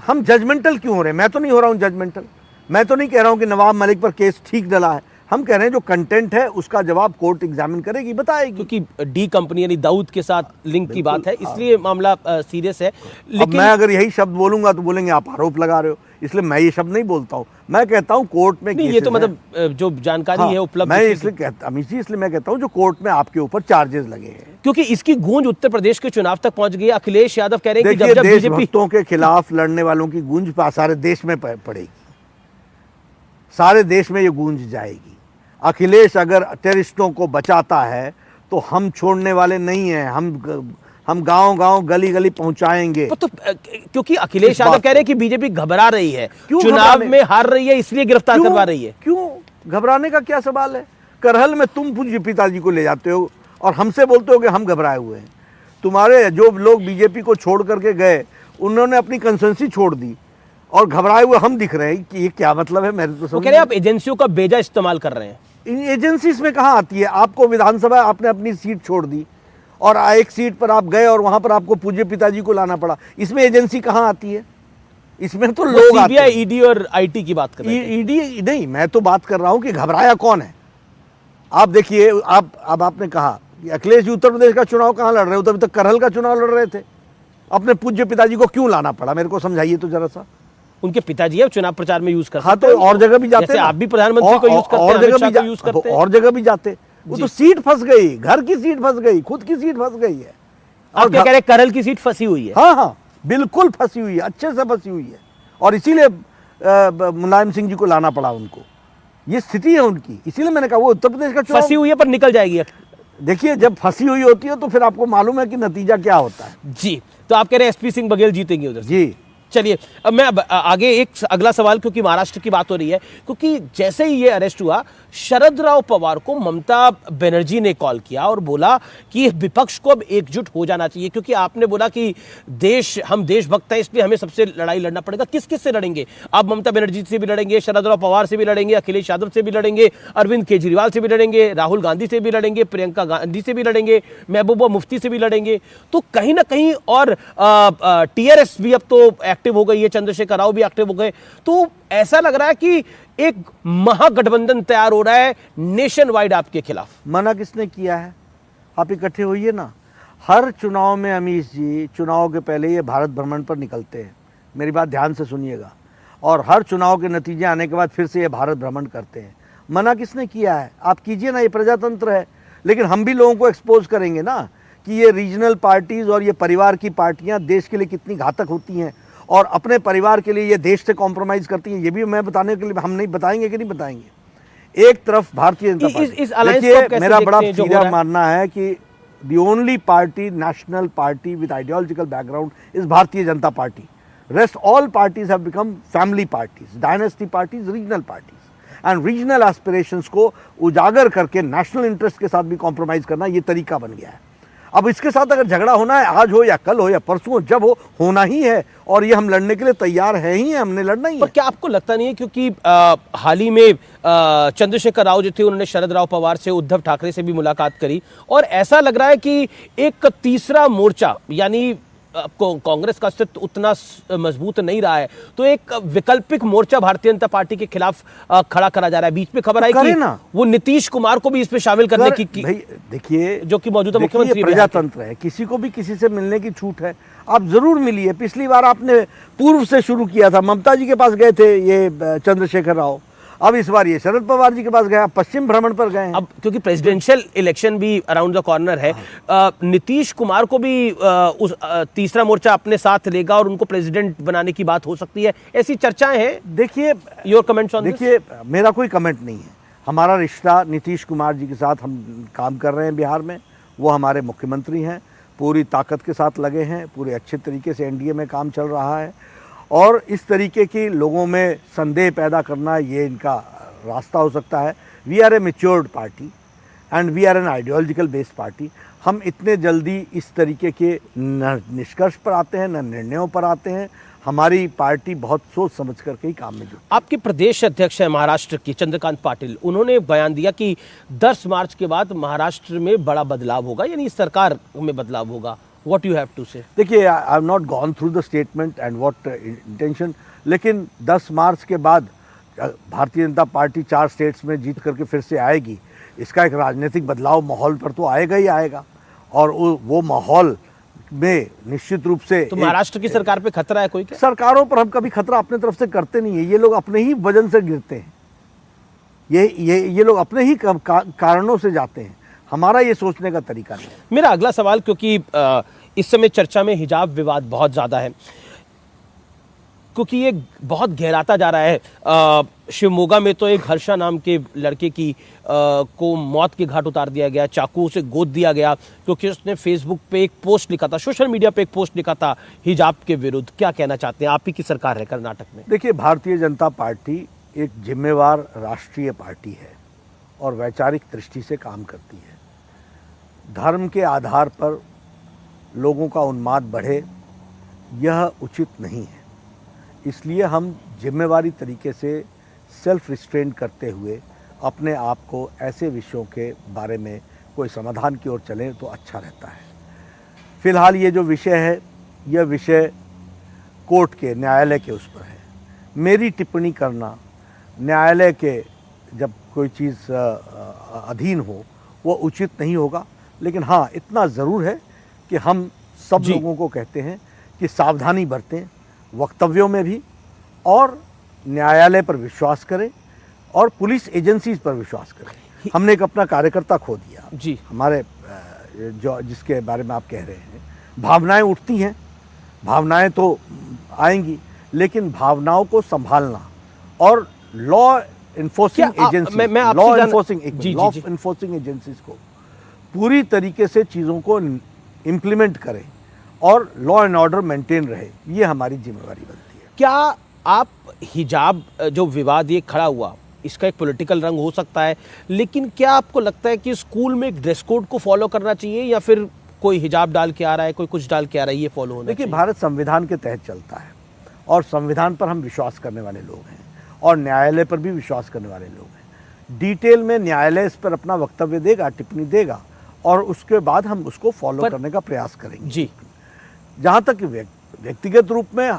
हम जजमेंटल क्यों हो रहे हैं? मैं तो नहीं हो रहा हूँ जजमेंटल। मैं तो नहीं कह रहा हूँ कि नवाब मलिक पर केस ठीक डला है। हम कह रहे हैं जो कंटेंट है उसका जवाब कोर्ट एग्जामिन करेगी, बताएगी। क्योंकि डी कंपनी यानी दाऊद के साथ लिंक की बात है, इसलिए मामला सीरियस है। लेकिन मैं अगर यही शब्द बोलूंगा तो बोलेंगे आप आरोप लगा रहे हो, इसलिए मैं ये शब्द नहीं बोलता हूँ। मैं कहता हूँ कोर्ट में नहीं, ये तो मतलब जो जानकारी है उपलब्ध, मैं इसलिए मैं कहता हूँ जो कोर्ट में आपके ऊपर चार्जेस लगे हैं, क्योंकि इसकी गूंज उत्तर प्रदेश के चुनाव तक पहुंच गई। अखिलेश यादव कह रहे हैं कि जब देशभक्तों के खिलाफ लड़ने वालों की गूंज सारे देश में पड़ेगी, सारे देश में ये गूंज जाएगी। अखिलेश अगर टेररिस्टों को बचाता है तो हम छोड़ने वाले नहीं हैं। हम गांव-गांव गली-गली पहुंचाएंगे। तो क्योंकि अखिलेश यादव कह रहे हैं कि बीजेपी घबरा रही है, चुनाव में हार रही है, इसलिए गिरफ्तार करवा रही है। क्यों घबराने का क्या सवाल है? करहल में तुम पूज्य पिताजी को ले जाते हो और हमसे बोलते हो कि हम घबराए हुए हैं। तुम्हारे जो लोग बीजेपी को छोड़ करके गए उन्होंने अपनी कंसेंसी छोड़ दी और घबराए हुए हम दिख रहे हैं कि ये क्या मतलब है? मेरे तो समझ कह रहे हैं आप एजेंसियों का बेजा इस्तेमाल कर रहे हैं। इन एजेंसीज में कहाँ आती है? आपको विधानसभा आपने अपनी सीट छोड़ दी और एक सीट पर आप गए और वहां पर आपको पूज्य पिताजी को लाना पड़ा। इसमें एजेंसी कहाँ आती है? इसमें तो लोग आते हैं। सीबीआई, ईडी और आईटी की बात कर रहे हैं। ईडी नहीं, मैं तो बात कर रहा हूं कि घबराया कौन है। आप देखिए, अब आपने कहा कि अखिलेश जी उत्तर प्रदेश का चुनाव कहाँ लड़ रहे हो, तभी तक करहल का चुनाव लड़ रहे थे। अपने पूज्य पिताजी को क्यों लाना पड़ा, मेरे को समझाइए तो जरा सा। उनके पिताजी है, चुनाव प्रचार में यूज करते हाँ, तो और जगह भी जाते जैसे हैं, आप भी प्रधानमंत्री को यूज करते हैं, और अमित जगह शाह भी को यूज करते हैं। और जगह भी जाते। वो तो सीट फंस गई, घर की सीट फंस गई, खुद की सीट फंस गई है। आप क्या कह रहे हैं, करहल की सीट फंसी हुई है? हाँ हाँ, बिल्कुल फंसी हुई है, अच्छे से फंसी हुई है। और इसीलिए मुलायम सिंह जी को लाना पड़ा उनको। ये स्थिति है उनकी, इसीलिए मैंने कहा वो उत्तर प्रदेश का चुनाव फंसी हुई है पर निकल जाएगी। देखिए, जब फंसी हुई होती है तो फिर आपको मालूम है कि नतीजा क्या होता है। जी, तो आप कह रहे हैं एसपी सिंह बघेल जीतेंगे उधर से? जी। चलिए, अब मैं आगे एक अगला सवाल, क्योंकि महाराष्ट्र की बात हो रही है, क्योंकि जैसे ही ये अरेस्ट हुआ, शरद राव पवार को ममता बनर्जी ने कॉल किया और बोला कि विपक्ष को अब एकजुट हो जाना चाहिए, क्योंकि आपने बोला कि हम देशभक्त हैं, इसलिए हमें सबसे लड़ाई लड़ना पड़ेगा। किस किस से लड़ेंगे आप? ममता बनर्जी से भी लड़ेंगे, शरद राव पवार से भी लड़ेंगे, अखिलेश यादव से भी लड़ेंगे, अरविंद केजरीवाल से भी लड़ेंगे, राहुल गांधी से भी लड़ेंगे, प्रियंका गांधी से भी लड़ेंगे, महबूबा मुफ्ती से भी लड़ेंगे। तो कहीं ना कहीं, और टीआरएस भी अब तो एक्टिव हो गई है, चंद्रशेखर राव भी एक्टिव हो गए। तो ऐसा लग रहा है कि एक महागठबंधन तैयार हो रहा है नेशन वाइड आपके खिलाफ। मना किसने किया है? आप इकट्ठे होइए ना। हर चुनाव में अमीश जी, चुनाव के पहले ये भारत भ्रमण पर निकलते हैं, मेरी बात ध्यान से सुनिएगा, और हर चुनाव के नतीजे आने के बाद फिर से ये भारत भ्रमण करते हैं। मना किसने किया है? आप कीजिए ना, ये प्रजातंत्र है। लेकिन हम भी लोगों को एक्सपोज करेंगे ना कि ये रीजनल पार्टीज और ये परिवार की पार्टियां देश के लिए कितनी घातक होती हैं, और अपने परिवार के लिए ये देश से कॉम्प्रोमाइज करती है। ये भी मैं बताने के लिए, हम नहीं बताएंगे कि नहीं बताएंगे। एक तरफ भारतीय जनता पार्टी, देखिए मेरा बड़ा सीधा मानना है कि the only party, national party with ideological background is Bharatiya Janata party. Rest all parties have become family parties, dynasty parties, regional parties, and regional aspirations को उजागर करके नेशनल इंटरेस्ट के साथ भी कॉम्प्रोमाइज करना, ये तरीका बन गया है। अब इसके साथ अगर झगड़ा होना है, आज हो या कल हो या परसों हो, जब हो, होना ही है, और ये हम लड़ने के लिए तैयार हैं ही हैं, हमने लड़ना ही है। पर क्या आपको लगता नहीं है, क्योंकि हाल ही में चंद्रशेखर राव जो थे, उन्होंने शरद राव पवार से, उद्धव ठाकरे से भी मुलाकात करी, और ऐसा लग रहा है कि एक तीसरा मोर्चा, यानी कांग्रेस का अस्तित्व उतना मजबूत नहीं रहा है, तो एक वैकल्पिक मोर्चा भारतीय जनता पार्टी के खिलाफ खड़ा करा जा रहा है। बीच में खबर आई कि वो नीतीश कुमार को भी इसमें शामिल करने की देखिए, जो कि मौजूदा मुख्यमंत्री, प्रजातंत्र है, किसी को भी किसी से मिलने की छूट है। आप जरूर मिलिए। पिछली बार आपने पूर्व से शुरू किया था, ममता जी के पास गए थे ये चंद्रशेखर राव, अब इस बार ये शरद पवार जी के पास गए, पश्चिम भ्रमण पर गए हैं। अब क्योंकि प्रेसिडेंशियल इलेक्शन भी अराउंड द कॉर्नर है, नीतीश कुमार को भी उस तीसरा मोर्चा अपने साथ लेगा और उनको प्रेसिडेंट बनाने की बात हो सकती है, ऐसी चर्चाएं हैं। देखिए, योर कमेंट्स ऑन दिस? देखिए, मेरा कोई कमेंट नहीं है। हमारा रिश्ता नीतीश कुमार जी के साथ, हम काम कर रहे हैं बिहार में, वो हमारे मुख्यमंत्री हैं, पूरी ताकत के साथ लगे हैं, पूरे अच्छे तरीके से एनडीए में काम चल रहा है, और इस तरीके की लोगों में संदेह पैदा करना, ये इनका रास्ता हो सकता है। We are a matured party and we are an ideological based party. हम इतने जल्दी इस तरीके के न निष्कर्ष पर आते हैं, न निर्णयों पर आते हैं। हमारी पार्टी बहुत सोच समझ करके ही काम में जुटी। आपके प्रदेश अध्यक्ष हैं महाराष्ट्र की चंद्रकांत पाटिल, उन्होंने बयान दिया कि 10 मार्च के बाद महाराष्ट्र में बड़ा बदलाव होगा, यानी सरकार में बदलाव होगा। What you have to say? देखिए, I have not gone through the statement and what intention, लेकिन 10 मार्च के बाद भारतीय जनता पार्टी 4 स्टेट्स में जीत करके फिर से आएगी, इसका एक राजनीतिक बदलाव माहौल पर तो आएगा ही आएगा, और वो माहौल में निश्चित रूप से तो महाराष्ट्र की सरकार पे खतरा है कोई क्या? सरकारों पर हम कभी खतरा अपने तरफ से करते नहीं है। ये लोग अपने ही वजन से गिरते हैं, ये लोग अपने ही कारणों से जाते हैं। हमारा ये सोचने का तरीका नहीं है। मेरा अगला सवाल, क्योंकि इस समय चर्चा में हिजाब विवाद बहुत ज़्यादा है, क्योंकि ये बहुत गहराता जा रहा है। शिवमोगा में तो एक हर्षा नाम के लड़के की को मौत के घाट उतार दिया गया, चाकू से गोद दिया गया, क्योंकि उसने फेसबुक पे एक पोस्ट लिखा था, सोशल मीडिया पे एक पोस्ट लिखा था हिजाब के विरुद्ध। क्या कहना चाहते हैं? आप ही की सरकार है कर्नाटक में। देखिए, भारतीय जनता पार्टी एक जिम्मेवार राष्ट्रीय पार्टी है और वैचारिक दृष्टि से काम करती है। धर्म के आधार पर लोगों का उन्माद बढ़े, यह उचित नहीं है। इसलिए हम जिम्मेवारी तरीके से सेल्फ रिस्ट्रेंट करते हुए अपने आप को ऐसे विषयों के बारे में कोई समाधान की ओर चलें तो अच्छा रहता है। फिलहाल ये जो विषय है, यह विषय कोर्ट के, न्यायालय के उस पर है। मेरी टिप्पणी करना न्यायालय के, जब कोई चीज़ अधीन हो, वो उचित नहीं होगा। लेकिन हाँ, इतना ज़रूर है कि हम सब लोगों को कहते हैं कि सावधानी बरतें वक्तव्यों में भी, और न्यायालय पर विश्वास करें और पुलिस एजेंसीज पर विश्वास करें। हमने एक अपना कार्यकर्ता खो दिया जी, हमारे जो जिसके बारे में आप कह रहे हैं। भावनाएं उठती हैं, भावनाएं तो आएंगी, लेकिन भावनाओं को संभालना और law enforcing agency, law enforcing agencies को पूरी तरीके से चीज़ों को इम्प्लीमेंट करें और लॉ एंड ऑर्डर मेंटेन रहे, ये हमारी जिम्मेवारी बनती है। क्या आप हिजाब जो विवाद ये खड़ा हुआ, इसका एक पॉलिटिकल रंग हो सकता है, लेकिन क्या आपको लगता है कि स्कूल में एक ड्रेस कोड को फॉलो करना चाहिए, या फिर कोई हिजाब डाल के आ रहा है, कोई कुछ डाल के आ रहा है, ये फॉलो होना चाहिए? देखिए, भारत संविधान के तहत चलता है और संविधान पर हम विश्वास करने वाले लोग हैं और न्यायालय पर भी विश्वास करने वाले लोग हैं। डिटेल में न्यायालय इस पर अपना वक्तव्य देगा, टिप्पणी देगा, और उसके बाद हम उसको फॉलो करने का प्रयास करेंगे। जी, जहाँ तक व्यक्तिगत रूप में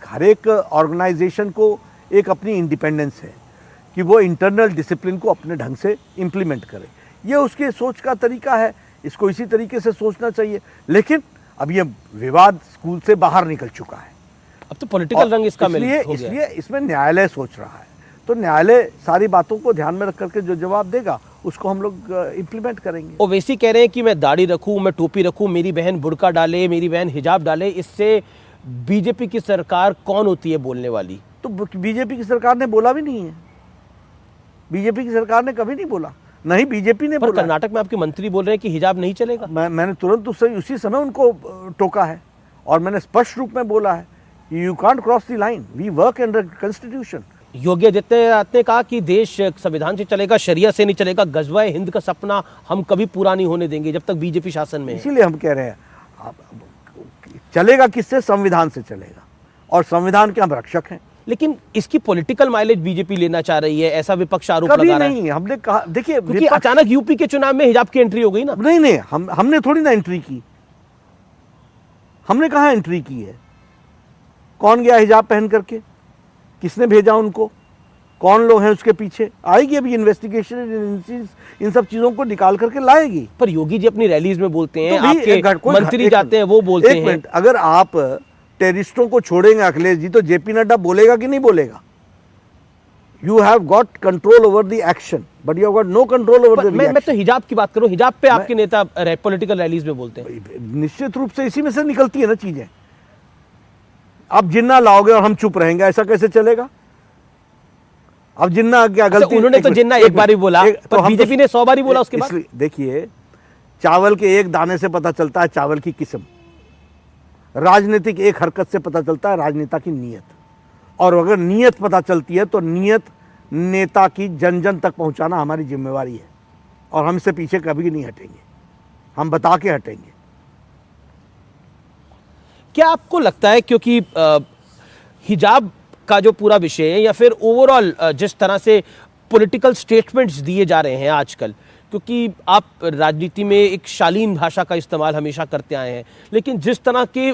हर एक ऑर्गेनाइजेशन को एक अपनी इंडिपेंडेंस है कि वो इंटरनल डिसिप्लिन को अपने ढंग से इम्प्लीमेंट करे। ये उसके सोच का तरीका है, इसको इसी तरीके से सोचना चाहिए। लेकिन अब ये विवाद स्कूल से बाहर निकल चुका है, अब तो पॉलिटिकल रंग इसका इसलिए इसमें न्यायालय सोच रहा है। तो न्यायालय सारी बातों को ध्यान में रख करके जो जवाब देगा उसको हम लोग इम्प्लीमेंट करेंगे। ओवैसी कह रहे हैं कि मैं दाढ़ी रखूं, मैं टोपी रखूं, मेरी बहन बुर्का डाले, मेरी बहन हिजाब डाले, इससे बीजेपी की सरकार कौन होती है बोलने वाली? तो बीजेपी की सरकार ने बोला भी नहीं है, बीजेपी की सरकार ने कभी नहीं बोला, नहीं बीजेपी ने बोला। कर्नाटक में आपके मंत्री बोल रहे हैं कि हिजाब नहीं चलेगा। मैंने तुरंत उसी समय उनको टोका है और मैंने स्पष्ट रूप में बोला है, you can't cross the line, we work under constitution. Yogi Adityanath ने कहा कि देश संविधान से चलेगा, शरिया से नहीं चलेगा। गजवाए हिंद का सपना हम कभी पूरा नहीं होने देंगे जब तक बीजेपी शासन में है। इसीलिए हम कह रहे हैं, चलेगा किससे? संविधान से चलेगा, और संविधान के हम रक्षक हैं। लेकिन इसकी पॉलिटिकल माइलेज बीजेपी लेना चाह रही है, ऐसा विपक्ष आरोप लगा रहा है। नहीं, हमने कहा, देखिए, क्योंकि अचानक यूपी के चुनाव में हिजाब की एंट्री हो गई ना। नहीं, हमने थोड़ी ना एंट्री की, हमने कहाँ एंट्री की है? कौन गया हिजाब पहन करके? किसने भेजा उनको? कौन लोग हैं उसके पीछे? आएगी अभी इन्वेस्टिगेशन, इन सब चीजों को निकाल करके लाएगी। पर योगी जी अपनी रैलीज में बोलते हैं, आपके मंत्री जाते हैं वो बोलते हैं। एक मिनट, अगर आप टेररिस्टों को छोड़ेंगे अखिलेश जी, तो जेपी नड्डा बोलेगा कि नहीं बोलेगा? You have got control over the action, but you have got no control over the reaction. मैं तो हिजाब की बात करूं, हिजाब पे आपके नेता पॉलिटिकल रैलीज में बोलते हैं। निश्चित रूप से इसी में से निकलती है ना चीजें। अब जिन्ना लाओगे और हम चुप रहेंगे, ऐसा कैसे चलेगा? अब जिन्ना क्या गलती? उन्होंने तो जिन्ना एक बार ही बोला, तो बीजेपी ने 100 बार ही बोला उसके बाद। देखिए, चावल के एक दाने से पता चलता है चावल की किस्म, राजनीतिक एक हरकत से पता चलता है राजनेता की नीयत, और अगर नीयत पता चलती है तो नीयत नेता की जन जन तक पहुंचाना हमारी जिम्मेवारी है, और हम इससे पीछे कभी नहीं हटेंगे, हम बता के हटेंगे। क्या आपको लगता है, क्योंकि हिजाब का जो पूरा विषय है, या फिर ओवरऑल जिस तरह से पॉलिटिकल स्टेटमेंट्स दिए जा रहे हैं आजकल, क्योंकि आप राजनीति में एक शालीन भाषा का इस्तेमाल हमेशा करते आए हैं, लेकिन जिस तरह के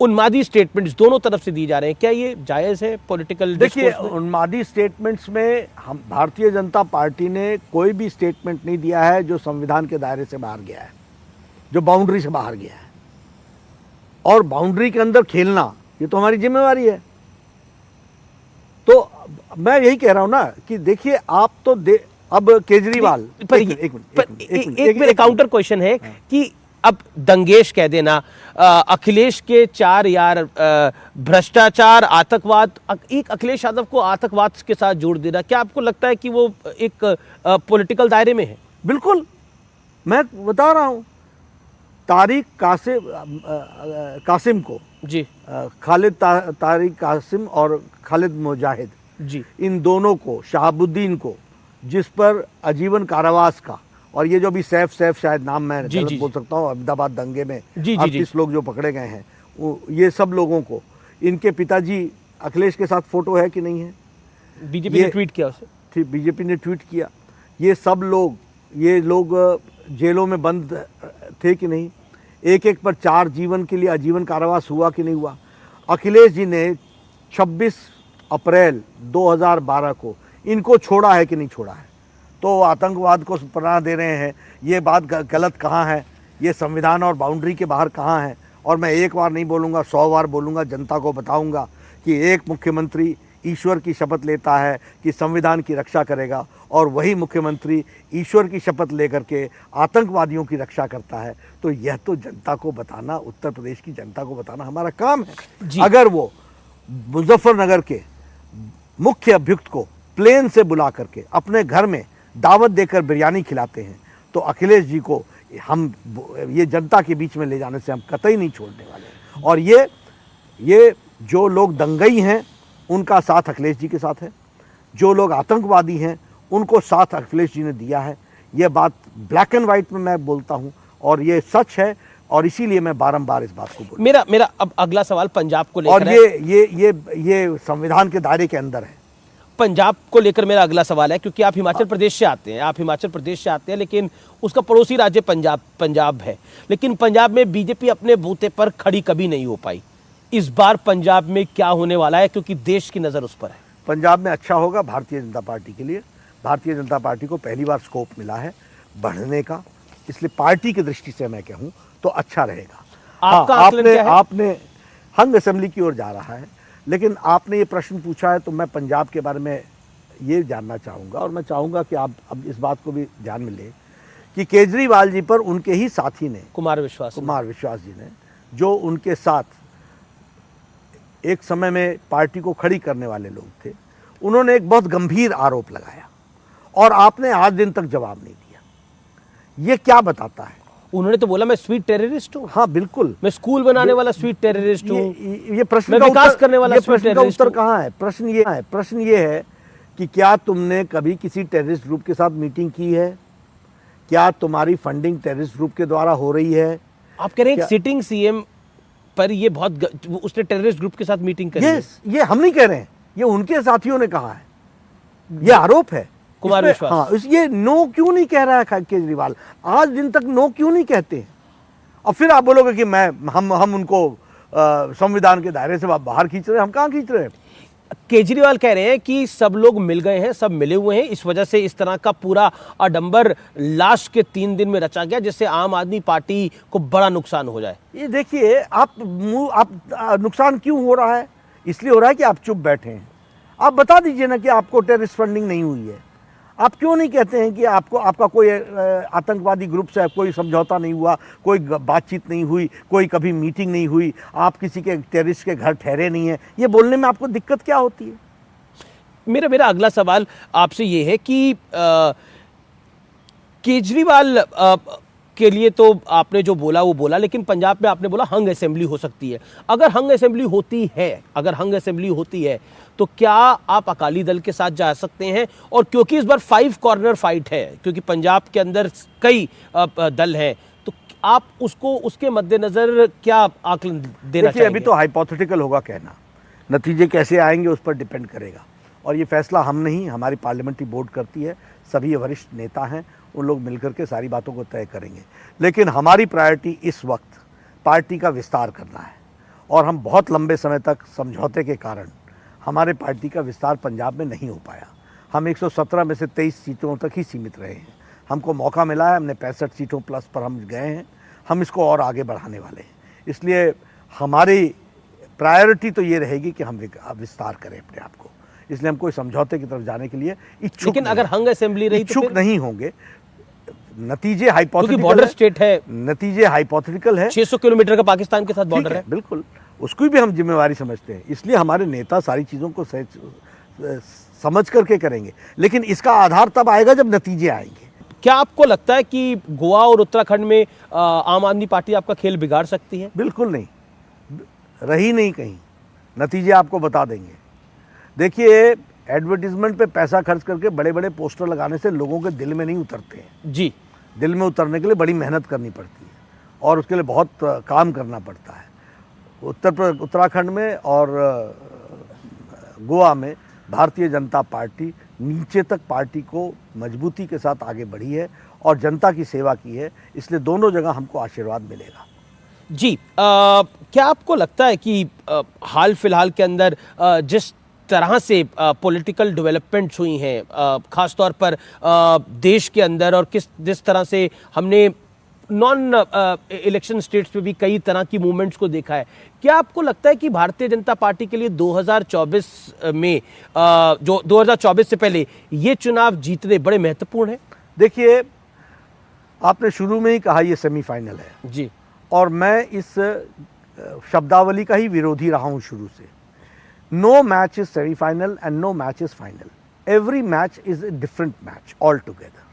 उन्मादी स्टेटमेंट्स दोनों तरफ से दिए जा रहे हैं, क्या ये जायज़ है पॉलिटिकल? देखिए, उन्मादी स्टेटमेंट्स में हम भारतीय जनता पार्टी ने कोई भी स्टेटमेंट नहीं दिया है जो संविधान के दायरे से बाहर गया है, जो बाउंड्री से बाहर गया है, और बाउंड्री के अंदर खेलना ये तो हमारी जिम्मेवारी है। तो मैं यही कह रहा हूं ना कि देखिए, आप तो अब केजरीवाल, एक काउंटर क्वेश्चन है कि अब दंगेश कह देना, अखिलेश के 4 यार भ्रष्टाचार, आतंकवाद, एक अखिलेश यादव को आतंकवाद के साथ जोड़ देना, क्या आपको लगता है कि वो एक पॉलिटिकल दायरे में है? बिल्कुल, मैं बता रहा हूं, तारिक कासिम को जी, खालिद तारिक कासिम और खालिद मुजाहिद जी, इन दोनों को, शहाबुद्दीन को, जिस पर आजीवन कारावास का, और ये जो भी सैफ शायद नाम मैं गलत बोल सकता हूँ, अहमदाबाद दंगे में 38 लोग जो पकड़े गए हैं, ये सब लोगों को, इनके पिताजी अखिलेश के साथ फोटो है कि नहीं है? बीजेपी ने ट्वीट किया उसे। ठीक, बीजेपी ने ट्वीट किया। ये सब लोग, ये लोग जेलों में बंद थे कि नहीं, एक एक पर 4 जीवन के लिए आजीवन कारावास हुआ कि नहीं हुआ। अखिलेश जी ने 26 अप्रैल 2012 को इनको छोड़ा है कि नहीं छोड़ा है। तो आतंकवाद को पनाह दे रहे हैं, ये बात गलत कहाँ है, ये संविधान और बाउंड्री के बाहर कहाँ है। और मैं एक बार नहीं बोलूँगा, 100 बार बोलूँगा, जनता को बताऊँगा कि एक मुख्यमंत्री ईश्वर की शपथ लेता है कि संविधान की रक्षा करेगा और वही मुख्यमंत्री ईश्वर की शपथ लेकर के आतंकवादियों की रक्षा करता है। तो यह तो जनता को बताना, उत्तर प्रदेश की जनता को बताना हमारा काम है। अगर वो मुजफ्फरनगर के मुख्य अभियुक्त को प्लेन से बुला करके अपने घर में दावत देकर बिरयानी खिलाते हैं तो अखिलेश जी को हम ये जनता के बीच में ले जाने से हम कतई नहीं छोड़ने वाले। और ये जो लोग दंगई हैं उनका साथ अखिलेश जी के साथ है, जो लोग आतंकवादी हैं उनको साथ अखिलेश जी ने दिया है। ये बात ब्लैक एंड वाइट में मैं बोलता हूँ और ये सच है और इसीलिए मैं बारंबार इस बात को बोलता हूँ। मेरा अब अगला सवाल पंजाब को लेकर और ये संविधान के दायरे के अंदर है। पंजाब को लेकर मेरा अगला सवाल है, क्योंकि आप हिमाचल प्रदेश से आते हैं, लेकिन उसका पड़ोसी राज्य पंजाब है, लेकिन पंजाब में बीजेपी अपने बूते पर खड़ी कभी नहीं हो पाई। इस बार पंजाब में क्या होने वाला है, क्योंकि देश की नज़र उस पर है। पंजाब में अच्छा होगा भारतीय जनता पार्टी के लिए। भारतीय जनता पार्टी को पहली बार स्कोप मिला है बढ़ने का, इसलिए पार्टी की दृष्टि से मैं कहूँ तो अच्छा रहेगा। आपका आकलन क्या है? आपने हंग असेंबली की ओर जा रहा है, लेकिन आपने ये प्रश्न पूछा है तो मैं पंजाब के बारे में ये जानना चाहूँगा और मैं चाहूँगा कि आप अब इस बात को भी ध्यान में लें कि केजरीवाल जी पर उनके ही साथी ने, कुमार विश्वास जी ने, जो उनके साथ एक समय में पार्टी को खड़ी करने वाले लोग थे, उन्होंने एक बहुत गंभीर आरोप लगाया और आपने आज दिन तक जवाब नहीं दिया। ये क्या बताता है? उन्होंने तो बोला मैं स्वीट टेररिस्ट हूँ। हाँ बिल्कुल, मैं स्कूल बनाने वाला स्वीट टेररिस्ट हूँ। ये प्रश्न का विकास करने वाला स्वीट का उत्तर कहाँ है? प्रश्न ये है कि क्या तुमने कभी किसी टेररिस्ट ग्रुप के साथ मीटिंग की है? क्या तुम्हारी फंडिंग टेररिस्ट ग्रुप के द्वारा हो रही है? आप कह रहे हैं सिटिंग सीएम पर ये उसने टेररिस्ट ग्रुप के साथ मीटिंग करी है? ये हम नहीं कह रहे हैं, ये उनके साथियों ने कहा है, ये आरोप है कुमार विश्वास। हाँ, ये नो क्यों नहीं कह रहा है केजरीवाल? आज दिन तक नो क्यों नहीं कहते हैं? और फिर आप बोलोगे कि हम उनको संविधान के दायरे से बाहर खींच रहे हैं। हम कहाँ खींच रहे हैं? केजरीवाल कह रहे हैं कि सब लोग मिल गए हैं, सब मिले हुए हैं, इस वजह से इस तरह का पूरा आडंबर लास्ट के 3 दिन में रचा गया, जिससे आम आदमी पार्टी को बड़ा नुकसान हो जाए। ये देखिए, आप नुकसान क्यों हो रहा है? इसलिए हो रहा है कि आप चुप बैठे हैं। आप बता दीजिए ना कि आपको टेररिस्ट फंडिंग नहीं हुई है। आप क्यों नहीं कहते हैं कि आपका कोई आतंकवादी ग्रुप से कोई समझौता नहीं हुआ, कोई बातचीत नहीं हुई, कोई कभी मीटिंग नहीं हुई, आप किसी के टेररिस्ट के घर ठहरे नहीं हैं? ये बोलने में आपको दिक्कत क्या होती है? मेरा अगला सवाल आपसे ये है कि केजरीवाल के लिए तो आपने जो बोला वो बोला, लेकिन पंजाब में आपने बोला हंग असेंबली हो सकती है। अगर हंग असेंबली होती है तो क्या आप अकाली दल के साथ जा सकते हैं? और क्योंकि इस बार 5 कॉर्नर फाइट है, क्योंकि पंजाब के अंदर कई दल हैं, तो आप उसके मद्देनजर क्या आकलन देना चाहेंगे? अभी तो हाइपोथेटिकल होगा कहना, नतीजे कैसे आएंगे उस पर डिपेंड करेगा। और ये फैसला हम नहीं, हमारी पार्लियामेंट्री बोर्ड करती है, सभी वरिष्ठ नेता हैं, उन लोग मिलकर के सारी बातों को तय करेंगे। लेकिन हमारी प्रायोरिटी इस वक्त पार्टी का विस्तार करना है और हम बहुत लंबे समय तक समझौते के कारण हमारे पार्टी का विस्तार पंजाब में नहीं हो पाया। हम 117 में से 23 सीटों तक ही सीमित रहे हैं। हमको मौका मिला है, हमने 65 सीटों प्लस पर हम गए हैं, हम इसको और आगे बढ़ाने वाले हैं। इसलिए हमारी प्रायोरिटी तो ये रहेगी कि हम विस्तार करें अपने आप को। इसलिए हम कोई समझौते की तरफ जाने के लिए इच्छुक, लेकिन अगर हंग असेंबली रही इच्छुक नहीं होंगे। नतीजे हाइपोथेटिकल, बॉर्डर स्टेट है, नतीजे हाइपोथेटिकल है। 600 किलोमीटर का पाकिस्तान के साथ बॉर्डर है, बिल्कुल, उसकी भी हम जिम्मेवारी समझते हैं। इसलिए हमारे नेता सारी चीज़ों को समझ करके करेंगे, लेकिन इसका आधार तब आएगा जब नतीजे आएंगे। क्या आपको लगता है कि गोवा और उत्तराखंड में आम आदमी पार्टी आपका खेल बिगाड़ सकती है? बिल्कुल नहीं, रही नहीं कहीं, नतीजे आपको बता देंगे। देखिए, एडवर्टीजमेंट पे पैसा खर्च करके बड़े बड़े पोस्टर लगाने से लोगों के दिल में नहीं उतरते हैं जी। दिल में उतरने के लिए बड़ी मेहनत करनी पड़ती है और उसके लिए बहुत काम करना पड़ता है। उत्तराखंड में और गोवा में भारतीय जनता पार्टी नीचे तक पार्टी को मजबूती के साथ आगे बढ़ी है और जनता की सेवा की है, इसलिए दोनों जगह हमको आशीर्वाद मिलेगा। जी, क्या आपको लगता है कि हाल फिलहाल के अंदर जिस तरह से पॉलिटिकल डेवलपमेंट्स हुई हैं, खास तौर पर देश के अंदर, और जिस तरह से हमने नॉन इलेक्शन स्टेट्स पे भी कई तरह की मूवमेंट्स को देखा है, क्या आपको लगता है कि भारतीय जनता पार्टी के लिए 2024 में जो 2024 से पहले ये चुनाव जीतने बड़े महत्वपूर्ण हैं? देखिए, आपने शुरू में ही कहा ये सेमीफाइनल है जी, और मैं इस शब्दावली का ही विरोधी रहा हूं शुरू से। No match is semifinal and no match is final. Every match is a different match all together.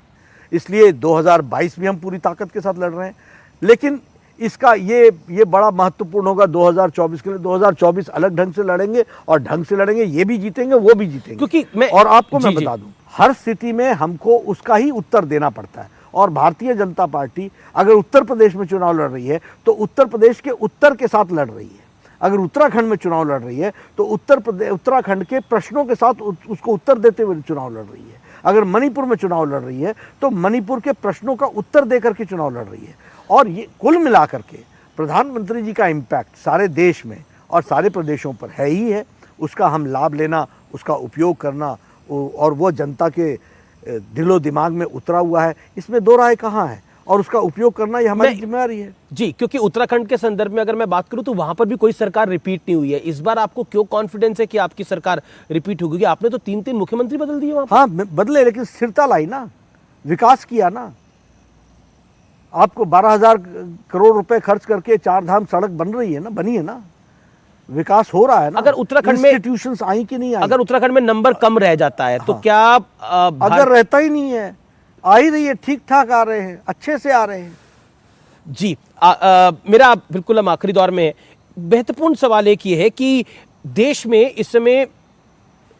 इसलिए 2022 में हम पूरी ताकत के साथ लड़ रहे हैं, लेकिन इसका ये बड़ा महत्वपूर्ण होगा 2024 के लिए। 2024 अलग ढंग से लड़ेंगे और ढंग से लड़ेंगे, ये भी जीतेंगे वो भी जीतेंगे। क्योंकि और आपको मैं बता दूं, हर स्थिति में हमको उसका ही उत्तर देना पड़ता है। और भारतीय जनता पार्टी अगर उत्तर प्रदेश में चुनाव लड़ रही है तो उत्तर प्रदेश के उत्तर के साथ लड़ रही है। अगर उत्तराखंड में चुनाव लड़ रही है तो उत्तराखंड के प्रश्नों के साथ उसको उत्तर देते हुए चुनाव लड़ रही है। अगर मणिपुर में चुनाव लड़ रही है तो मणिपुर के प्रश्नों का उत्तर देकर के चुनाव लड़ रही है। और ये कुल मिलाकर के प्रधानमंत्री जी का इम्पैक्ट सारे देश में और सारे प्रदेशों पर है ही है। उसका हम लाभ लेना, उसका उपयोग करना, और वो जनता के दिलो दिमाग में उतरा हुआ है, इसमें दो राय कहाँ है। और उसका उपयोग करना ये हमारी जिम्मेदारी है। जी, क्योंकि उत्तराखंड के संदर्भ में अगर मैं बात करूं तो वहां पर भी कोई सरकार रिपीट नहीं हुई है। इस बार आपको क्यों कॉन्फिडेंस है कि आपकी सरकार रिपीट होगी? आपने तो 3-3 मुख्यमंत्री बदल दिए वहां पर। हाँ बदले, लेकिन स्थिरता लाई ना, विकास किया ना। आपको 12,000 करोड़ रुपए खर्च करके 4 धाम सड़क बन रही है ना, बनी है ना, विकास हो रहा है ना। अगर उत्तराखंड में इंस्टीट्यूशंस आई कि नहीं आई? अगर उत्तराखंड में नंबर कम रह जाता है तो क्या अगर रहता ही नहीं है, आ ही रही है, ठीक ठाक आ रहे हैं, अच्छे से आ रहे हैं। जी, मेरा बिल्कुल हम आखिरी दौर में, महत्वपूर्ण सवाल एक ये है कि देश में इस समय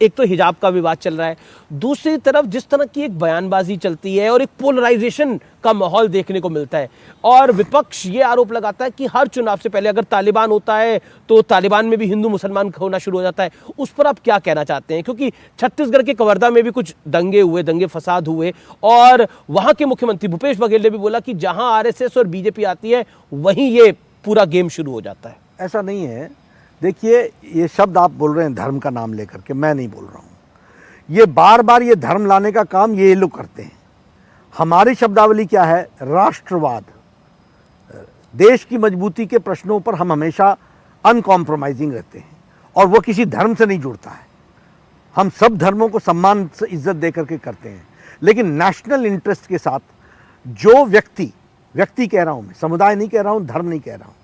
एक तो हिजाब का विवाद चल रहा है, दूसरी तरफ जिस तरह की एक बयानबाजी चलती है और एक पोलराइजेशन का माहौल देखने को मिलता है, और विपक्ष ये आरोप लगाता है कि हर चुनाव से पहले अगर तालिबान होता है तो तालिबान में भी हिंदू मुसलमान होना शुरू हो जाता है। उस पर आप क्या कहना चाहते हैं? क्योंकि छत्तीसगढ़ के कवर्धा में भी कुछ दंगे फसाद हुए, और वहां के मुख्यमंत्री भूपेश बघेल ने भी बोला कि जहां आरएसएस और बीजेपी आती है वहीं ये पूरा गेम शुरू हो जाता है। ऐसा नहीं है। देखिए, ये शब्द आप बोल रहे हैं धर्म का नाम लेकर के, मैं नहीं बोल रहा हूँ। ये बार बार ये धर्म लाने का काम ये लोग करते हैं। हमारी शब्दावली क्या है? राष्ट्रवाद। देश की मजबूती के प्रश्नों पर हम हमेशा अनकॉम्प्रोमाइजिंग रहते हैं, और वो किसी धर्म से नहीं जुड़ता है। हम सब धर्मों को सम्मान से इज्जत दे करके करते हैं, लेकिन नेशनल इंटरेस्ट के साथ जो व्यक्ति कह रहा हूँ मैं, समुदाय नहीं कह रहा हूँ, धर्म नहीं कह रहा हूँ,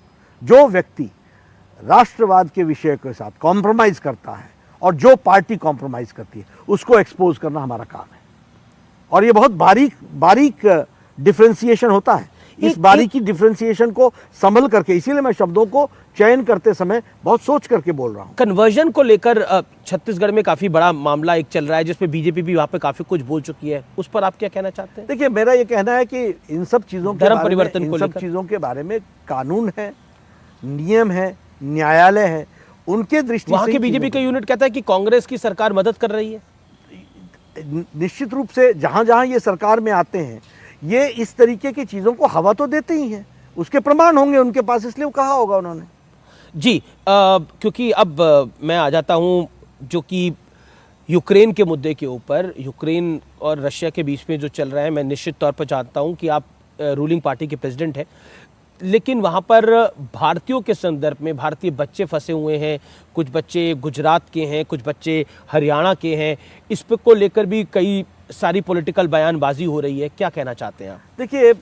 जो व्यक्ति राष्ट्रवाद के विषय के साथ कॉम्प्रोमाइज़ करता है और जो पार्टी कॉम्प्रोमाइज़ करती है, उसको एक्सपोज करना हमारा काम है। और ये बहुत बारीक डिफ्रेंसिएशन होता है। इस बारीकी डिफ्रेंसिएशन को संभल करके, इसीलिए मैं शब्दों को चयन करते समय बहुत सोच करके बोल रहा हूँ। कन्वर्जन को लेकर छत्तीसगढ़ में काफी बड़ा मामला एक चल रहा है, जिसमें बीजेपी भी वहां पे काफी कुछ बोल चुकी है। उस पर आप क्या कहना चाहते हैं? देखिए, मेरा ये कहना है कि इन सब चीज़ों के धर्म परिवर्तन को लेकर, चीज़ों के बारे में कानून है, नियम है, न्यायालय है, उनके दृष्टि से। वहां के बीजेपी का यूनिट कहता है कि कांग्रेस की सरकार मदद कर रही है। निश्चित रूप से जहां जहां ये सरकार में आते हैं, ये इस तरीके की चीज़ों को हवा तो देते ही हैं। उसके प्रमाण होंगे उनके पास, इसलिए वो कहा होगा उन्होंने। जी, क्योंकि अब मैं आ जाता हूं जो कि यूक्रेन के मुद्दे के ऊपर, यूक्रेन और रशिया के बीच में जो चल रहा है। मैं निश्चित तौर पर चाहता हूं कि आप रूलिंग पार्टी के प्रेसिडेंट हैं, लेकिन वहाँ पर भारतीयों के संदर्भ में भारतीय बच्चे फंसे हुए हैं। कुछ बच्चे गुजरात के हैं, कुछ बच्चे हरियाणा के हैं। इस पे को लेकर भी कई सारी पॉलिटिकल बयानबाजी हो रही है। क्या कहना चाहते हैं आप? देखिए,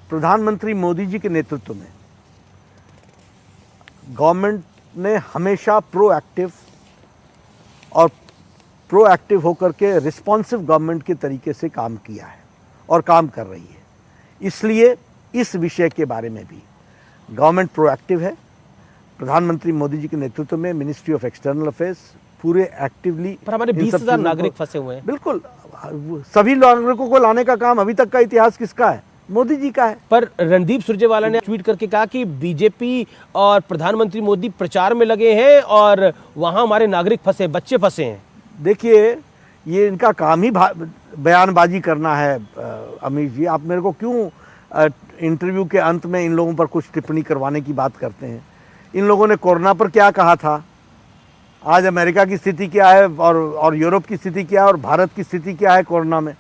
प्रधानमंत्री मोदी जी के नेतृत्व में गवर्नमेंट ने हमेशा प्रोएक्टिव होकर के रिस्पॉन्सिव गवर्नमेंट के तरीके से काम किया है और काम कर रही है। इसलिए इस विषय के बारे में भी गवर्नमेंट प्रोएक्टिव है। प्रधानमंत्री मोदी जी के नेतृत्व में मिनिस्ट्री ऑफ एक्सटर्नल अफेयर्स पूरे एक्टिवली। पर हमारे 20,000 नागरिक फंसे हुए हैं। बिल्कुल, सभी नागरिकों को लाने का काम अभी तक का इतिहास किसका है? मोदी जी का है। पर रणदीप सुरजेवाला ने ट्वीट करके कहा कि बीजेपी और प्रधानमंत्री मोदी प्रचार में लगे हैं और वहां हमारे नागरिक फंसे, बच्चे फंसे हैं। देखिए, ये इनका काम ही बयानबाजी करना है अमीर जी, आप मेरे को क्यों इंटरव्यू के अंत में इन लोगों पर कुछ टिप्पणी करवाने की बात करते हैं? इन लोगों ने कोरोना पर क्या कहा था, आज अमेरिका की स्थिति क्या है और यूरोप की स्थिति क्या है और भारत की स्थिति क्या है कोरोना में।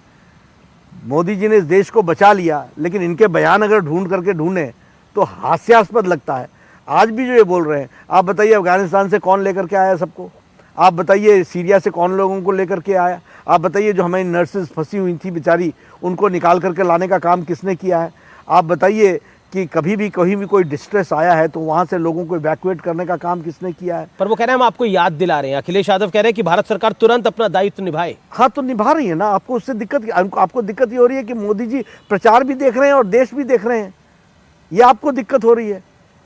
मोदी जी ने इस देश को बचा लिया, लेकिन इनके बयान अगर ढूंढ करके ढूंढें तो हास्यास्पद लगता है। आज भी जो ये बोल रहे हैं, आप बताइए अफगानिस्तान से कौन लेकर के आया सबको? आप बताइए सीरिया से कौन लोगों को लेकर के आया? आप बताइए जो हमारी नर्सेज फंसी हुई थी बेचारी, उनको निकाल करके लाने का काम किसने किया है? आप बताइए कि कहीं भी कोई डिस्ट्रेस आया है तो वहाँ से लोगों को इवैक्यूएट करने का काम किसने किया है? पर वो कह रहे हैं हम आपको याद दिला रहे हैं, अखिलेश यादव कह रहे हैं कि भारत सरकार तुरंत अपना दायित्व निभाए। हाँ, तो निभा रही है ना। आपको उससे दिक्कत, आपको दिक्कत ये हो रही है कि मोदी जी प्रचार भी देख रहे हैं और देश भी देख रहे हैं, ये आपको दिक्कत हो रही है।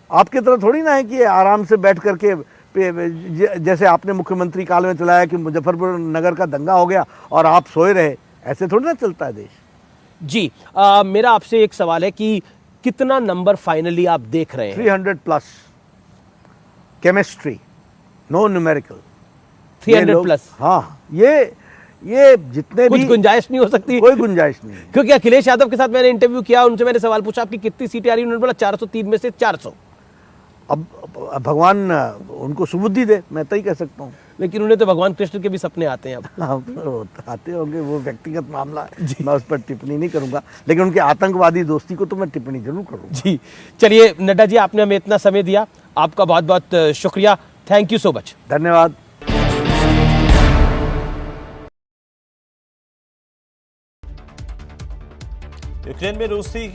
आपकी तरह थोड़ी ना है कि आराम से बैठ करके जैसे आपने मुख्यमंत्री काल में चलाया कि मुजफ्फरपुर नगर का दंगा हो गया और आप सोए रहे, ऐसे थोड़ी ना चलता है देश। जी मेरा आपसे एक सवाल है कि कितना नंबर फाइनली आप देख रहे हैं? 300 plus chemistry, no numerical 300 plus. हाँ, ये जितने कुछ भी गुंजाइश नहीं हो सकती? कोई गुंजाइश नहीं है। क्योंकि अखिलेश यादव के साथ मैंने इंटरव्यू किया, उनसे मैंने सवाल पूछा आपकी कितनी सीटें आ रही, उन्होंने बोला 403 में से 400। अब भगवान उनको सुबुद्धि दे, मैं तो ही कह सकता हूँ। लेकिन उन्हें तो भगवान कृष्ण के भी सपने आते हैं अब। हाँ, आते होंगे, वो व्यक्तिगत मामला है, मैं उस पर टिप्पणी नहीं करूंगा, लेकिन उनके आतंकवादी दोस्ती को तो मैं टिप्पणी जरूर करूंगा। जी चलिए नड्डा जी, आपने हमें इतना समय दिया, आपका बहुत बहुत शुक्रिया। Thank you so much. धन्यवाद। यूक्रेन में रूसी